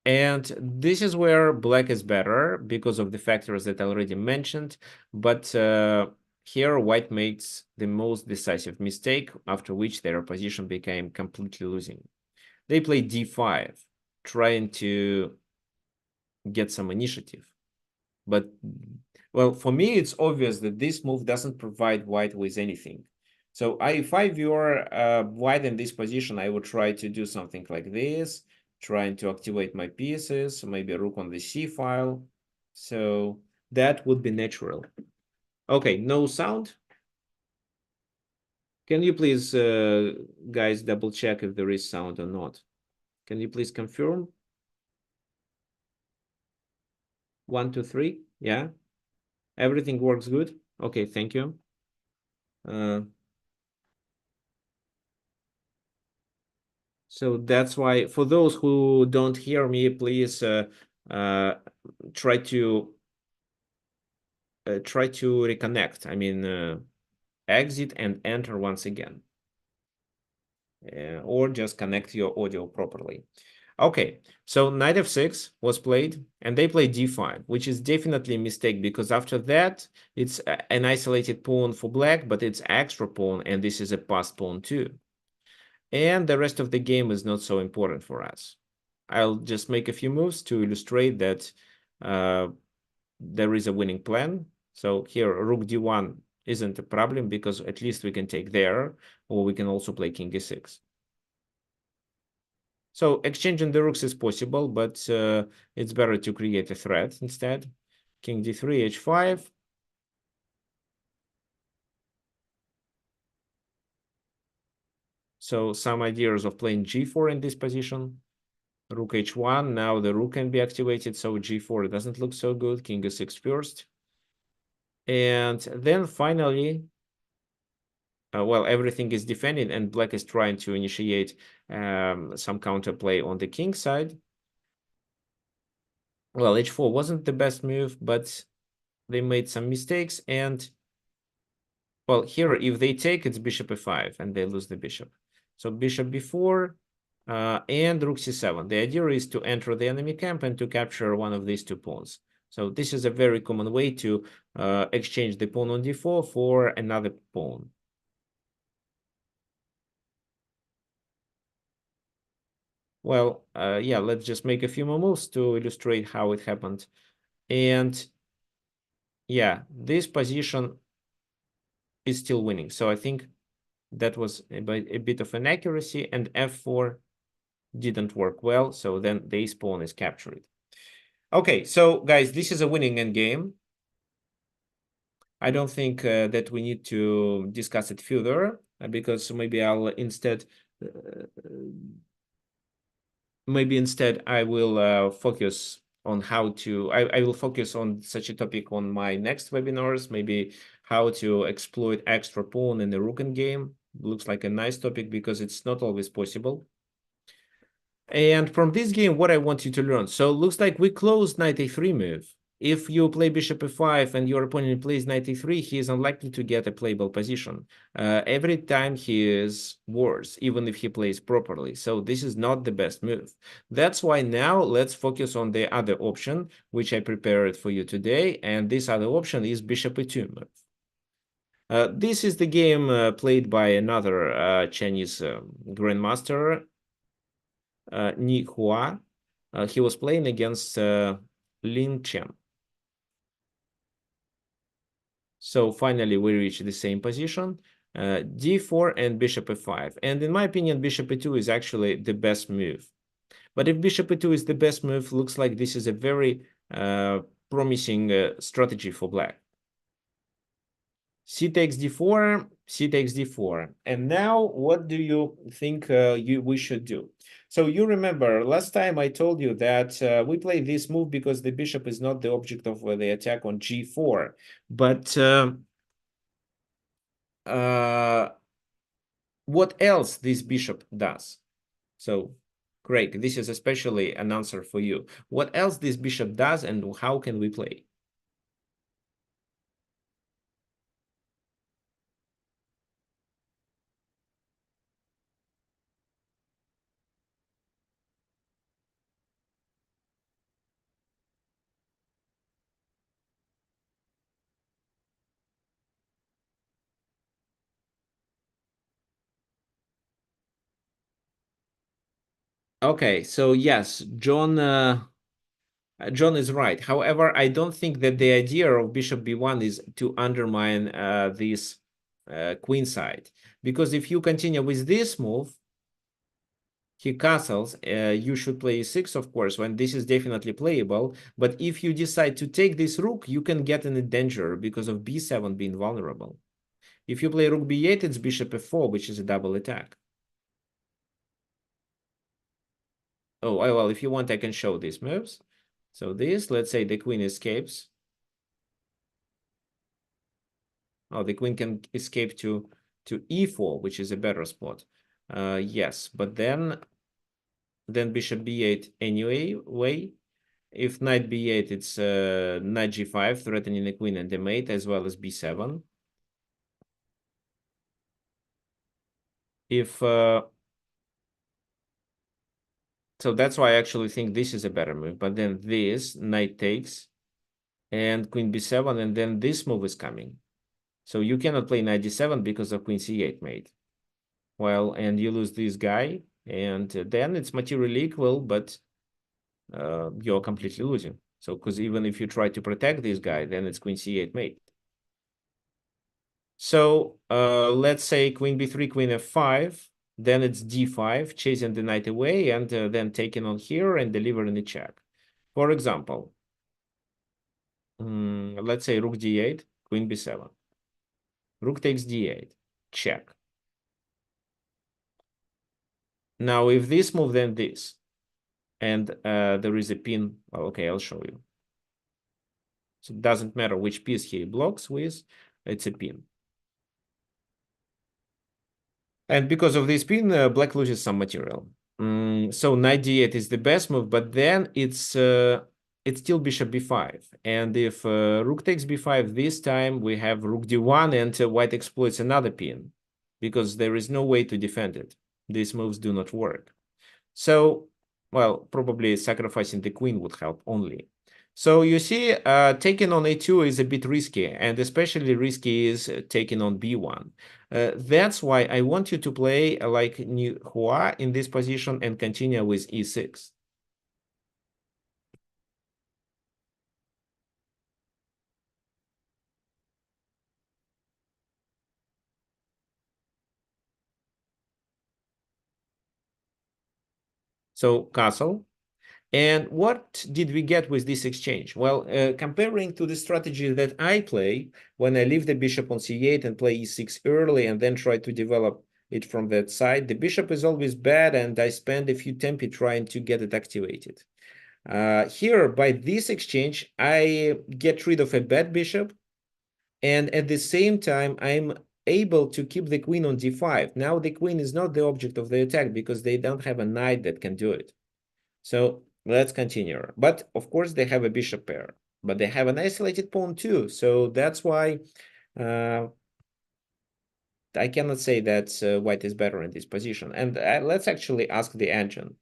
And this is where black is better because of the factors that I already mentioned. But here white makes the most decisive mistake, after which their opposition became completely losing. They play d5, trying to get some initiative. But, well, for me, it's obvious that this move doesn't provide white with anything. So if I were white in this position, I would try to do something like this, trying to activate my pieces, maybe rook on the c file. So that would be natural. Okay, no sound. Can you please, guys, double check if there is sound or not? Can you please confirm? 1, 2, 3. Yeah, everything works good. Okay, thank you. So that's why, for those who don't hear me, please uh, try to reconnect. I mean, exit and enter once again, or just connect your audio properly. Okay, so knight f6 was played, and they played d5, which is definitely a mistake, because after that, it's an isolated pawn for black, but it's extra pawn, and this is a passed pawn too. And the rest of the game is not so important for us. I'll just make a few moves to illustrate that there is a winning plan. So here, rook d1 isn't a problem, because at least we can take there, or we can also play king e6. So exchanging the rooks is possible, but it's better to create a threat instead. King d3, h5. So some ideas of playing g4 in this position. Rook h1, now the rook can be activated, so g4 doesn't look so good. King e6 first. And then finally, well, everything is defended, and black is trying to initiate some counterplay on the king side. Well, h4 wasn't the best move, but they made some mistakes. And, well, here, if they take, it's bishop e5, and they lose the bishop. So bishop b4 and rook c7. The idea is to enter the enemy camp and to capture one of these two pawns. So this is a very common way to exchange the pawn on d4 for another pawn. Well, yeah, let's just make a few more moves to illustrate how it happened. And yeah, this position is still winning. So I think that was a bit of an accuracy, and f4 didn't work well. So then the ace pawn is captured. Okay, so guys, this is a winning endgame. I don't think that we need to discuss it further, because maybe I'll instead I will focus on how to, I will focus on such a topic on my next webinars, maybe how to exploit extra pawn in the rook game. Looks like a nice topic, because it's not always possible. And from this game, what I want you to learn. So looks like we closed knight a3 move. If you play bishop e5 and your opponent plays knight e3, he is unlikely to get a playable position. Every time he is worse, even if he plays properly. So this is not the best move. That's why now let's focus on the other option, which I prepared for you today. And this other option is bishop e2 move. This is the game played by another Chinese grandmaster, Ni Hua. He was playing against Lin Chen. So finally, we reach the same position, d4 and bishop e5. And in my opinion, bishop e2 is actually the best move. But if bishop e2 is the best move, looks like this is a very promising strategy for black. C takes d4, c takes d4. And now what do you think we should do? So you remember last time I told you that we play this move because the bishop is not the object of the attack on g4. But what else this bishop does? So Craig, this is especially an answer for you. What else this bishop does and how can we play? Okay, so yes, John is right. However, I don't think that the idea of bishop b1 is to undermine this queen side. Because if you continue with this move, he castles, you should play e6, of course, when this is definitely playable. But if you decide to take this rook, you can get in a danger because of b7 being vulnerable. If you play rook b8, it's bishop f4, which is a double attack. Oh, well, if you want, I can show these moves. So this, let's say the queen escapes. Oh, the queen can escape to e4, which is a better spot. Yes, but then bishop b8 anyway. If knight b8, it's knight g5, threatening the queen and the mate, as well as b7. If so that's why I actually think this is a better move. But then this knight takes and queen b7, and then this move is coming. So you cannot play knight d7 because of queen c8 mate. Well, and you lose this guy, and then it's materially equal, but you're completely losing. So because even if you try to protect this guy, then it's queen c8 mate. So let's say queen b3, queen f5, then it's d5, chasing the knight away, and then taking on here and delivering the check. For example, let's say rook d8, queen b7. Rook takes d8, check. Now, if this move, then this, and there is a pin. Well, okay, I'll show you. So it doesn't matter which piece he blocks with, it's a pin. And because of this pin, black loses some material. So knight d8 is the best move, but then it's still bishop b5. And if rook takes b5 this time, we have rook d1, and white exploits another pin because there is no way to defend it. These moves do not work. So, well, probably sacrificing the queen would help only. So you see, taking on a2 is a bit risky, and especially risky is taking on b1. That's why I want you to play like Ni Hua in this position and continue with e6. So castle. And what did we get with this exchange? Well, comparing to the strategy that I play when I leave the bishop on c8 and play e6 early and then try to develop it from that side, the bishop is always bad and I spend a few tempi trying to get it activated. Here, by this exchange, I get rid of a bad bishop, and at the same time, I'm able to keep the queen on d5. Now the queen is not the object of the attack because they don't have a knight that can do it. So let's continue. But of course, they have a bishop pair. but they have an isolated pawn too. So that's why I cannot say that white is better in this position. And let's actually ask the engine.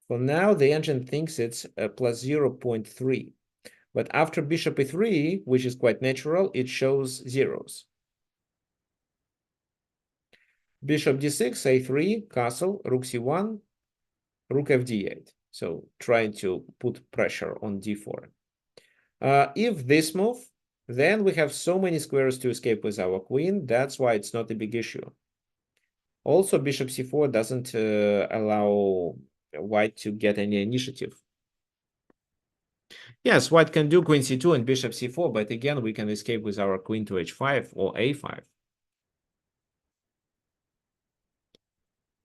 For now, the engine thinks it's plus 0.3. But after bishop e3, which is quite natural, it shows zeros. Bishop d6, a3, castle, rook c1, rook fd8. So trying to put pressure on d4. If this move, then we have so many squares to escape with our queen. That's why it's not a big issue. Also, bishop c4 doesn't allow white to get any initiative. Yes, white can do queen c2 and bishop c4, but again, we can escape with our queen to h5 or a5.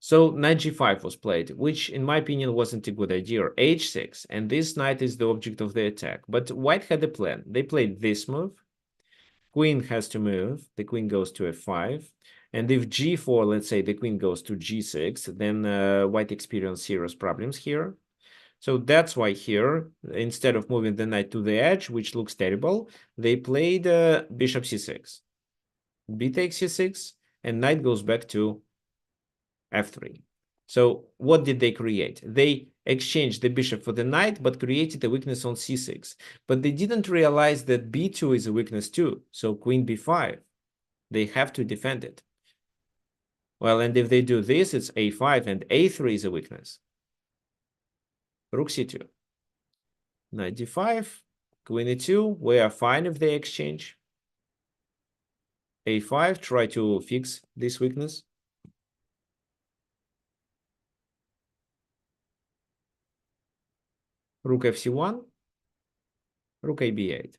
So knight g5 was played, which in my opinion wasn't a good idea. H6, and this knight is the object of the attack. But white had a plan. They played this move. Queen has to move. The queen goes to f5. And if g4, let's say the queen goes to g6, then white experienced serious problems here. So that's why here, instead of moving the knight to the edge, which looks terrible, they played bishop c6. B takes c6, and knight goes back to f3. So what did they create? They exchanged the bishop for the knight, but created a weakness on c6. But they didn't realize that b2 is a weakness too. So queen b5, they have to defend it. Well, and if they do this, it's a5, and a3 is a weakness. Rook c2. Knight d5, queen e2, we are fine if they exchange. a5, try to fix this weakness. Rook fc1, rook ab8.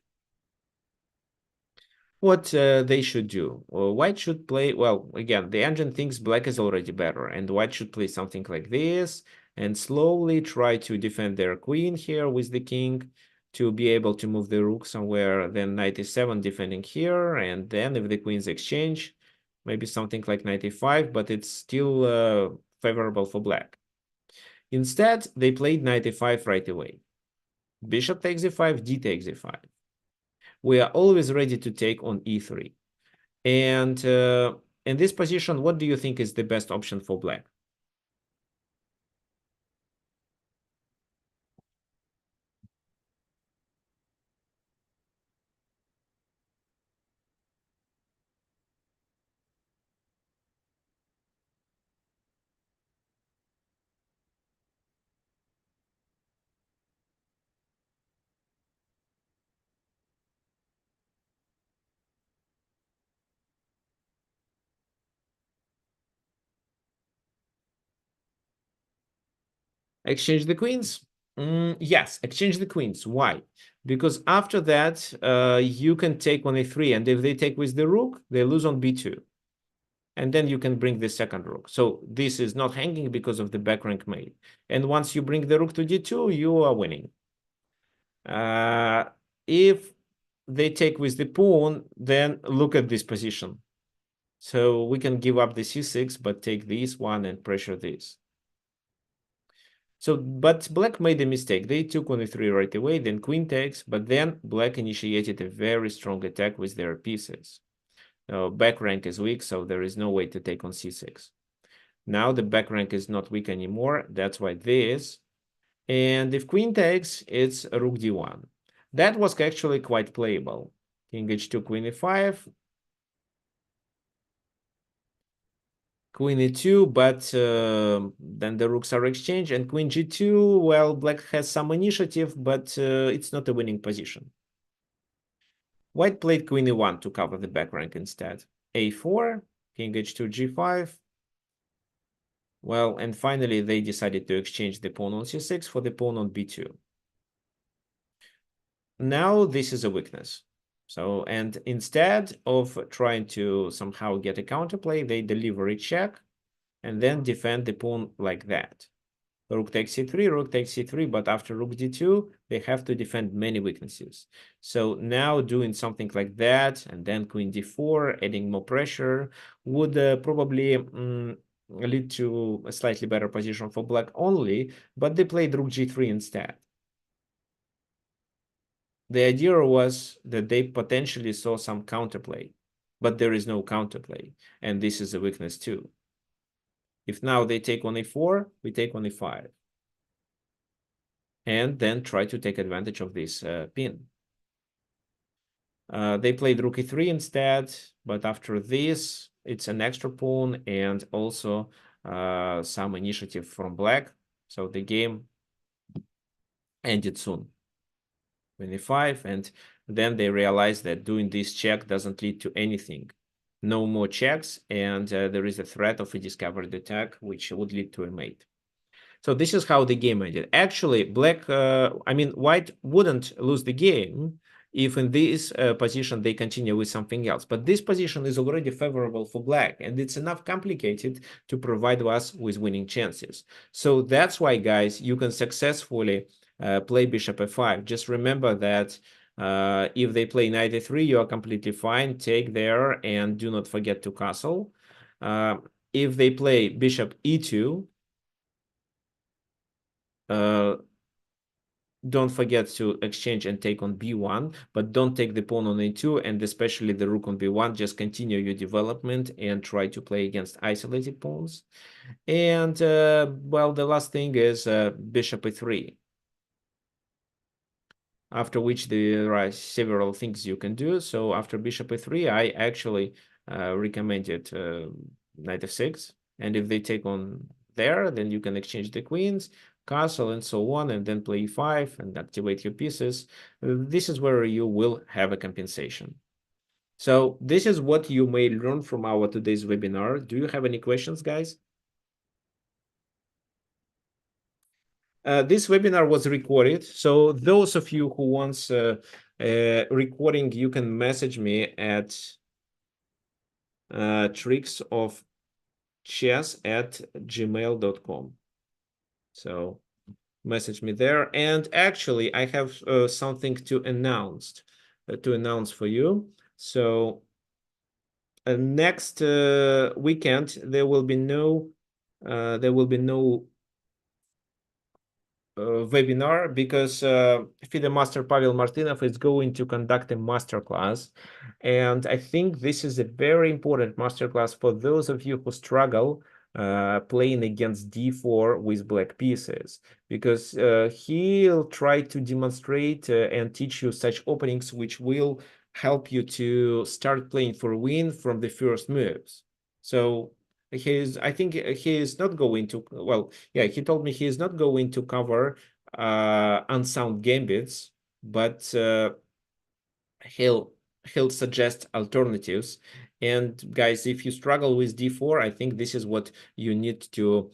What they should do? White should play, well, again, the engine thinks black is already better, and white should play something like this, and slowly try to defend their queen here with the king to be able to move the rook somewhere, then knight e7 defending here, and then if the queens exchange, maybe something like knight e5, but it's still favorable for black. Instead, they played knight e5 right away. Bishop takes e5, d takes e5. We are always ready to take on e3. And in this position, what do you think is the best option for black? Exchange the queens? Yes, exchange the queens. Why? Because after that, you can take on a3, and if they take with the rook, they lose on b2. And then you can bring the second rook. So this is not hanging because of the back rank mate. And once you bring the rook to d2, you are winning. If they take with the pawn, then look at this position. So we can give up the c6, but take this one and pressure this. So, but black made a mistake. They took on e3 right away, then queen takes, but then black initiated a very strong attack with their pieces. Back rank is weak, so there is no way to take on c6. Now the back rank is not weak anymore. That's why this. And if queen takes, it's rook d1. That was actually quite playable. King h2, queen e5, queen e2, but then the rooks are exchanged, and queen g2, well, black has some initiative, but it's not a winning position. White played queen e1 to cover the back rank instead. a4, king h2, g5. Well, and finally they decided to exchange the pawn on c6 for the pawn on b2. Now this is a weakness. So, and instead of trying to somehow get a counterplay, they deliver a check and then defend the pawn like that. Rook takes c3, rook takes c3, but after rook d2, they have to defend many weaknesses. So now doing something like that, and then queen d4, adding more pressure, would probably lead to a slightly better position for black only, but they played rook g3 instead. The idea was that they potentially saw some counterplay, but there is no counterplay, and this is a weakness too. If now they take on a4, we take on a5, and then try to take advantage of this pin. They played rook e3 instead, but after this, it's an extra pawn and also some initiative from black. So the game ended soon. 25, and then they realized that doing this check doesn't lead to anything. No more checks, and there is a threat of a discovered attack, which would lead to a mate. So this is how the game ended. Actually, white wouldn't lose the game if in this position they continue with something else. But this position is already favorable for black, and it's enough complicated to provide us with winning chances. So that's why, guys, you can successfully play bishop f5. Just remember that if they play knight a3, you are completely fine. Take there and do not forget to castle. If they play bishop e2, don't forget to exchange and take on b1, but don't take the pawn on a2 and especially the rook on b1. Just continue your development and try to play against isolated pawns. And well, the last thing is bishop a3. After which there are several things you can do. So after bishop a3, I actually recommended knight f6. And if they take on there, then you can exchange the queens, castle, and so on, and then play e5 and activate your pieces. This is where you will have a compensation. So this is what you may learn from our today's webinar. Do you have any questions, guys? This webinar was recorded, so those of you who wants recording, you can message me at tricksofchess@gmail.com. So message me there. And actually, I have something to announce for you. So next weekend there will be no webinar because FIDE Master Pavel Martinov is going to conduct a masterclass. And I think this is a very important masterclass for those of you who struggle playing against d4 with black pieces, because he'll try to demonstrate and teach you such openings which will help you to start playing for win from the first moves. So I think he is not going to, well, yeah, he told me he is not going to cover unsound gambits, but he'll suggest alternatives. And guys, if you struggle with d4, I think this is what you need to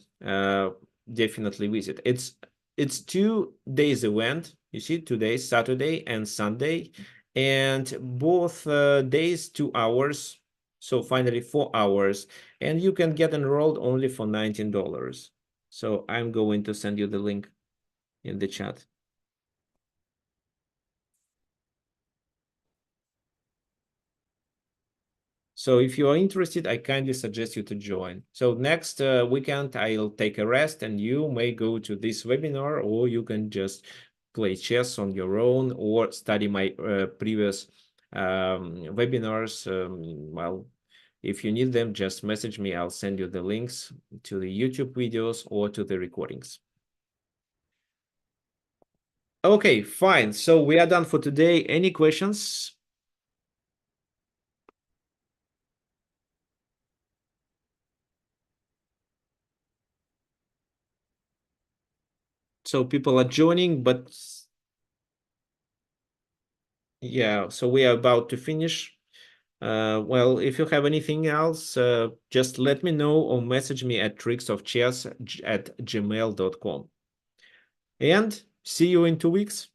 definitely visit. It's 2 days event. You see, 2 days, Saturday and Sunday, and both days 2 hours. So finally 4 hours, and you can get enrolled only for $19. So I'm going to send you the link in the chat. So if you are interested, I kindly suggest you to join. So next weekend, I'll take a rest and you may go to this webinar, or you can just play chess on your own or study my previous webinars. Well, if you need them, just message me. I'll send you the links to the YouTube videos or to the recordings. Okay, fine. So we are done for today. Any questions? So people are joining, but yeah, so we are about to finish. Well, if you have anything else, just let me know or message me at tricksofchess@gmail.com. And see you in 2 weeks.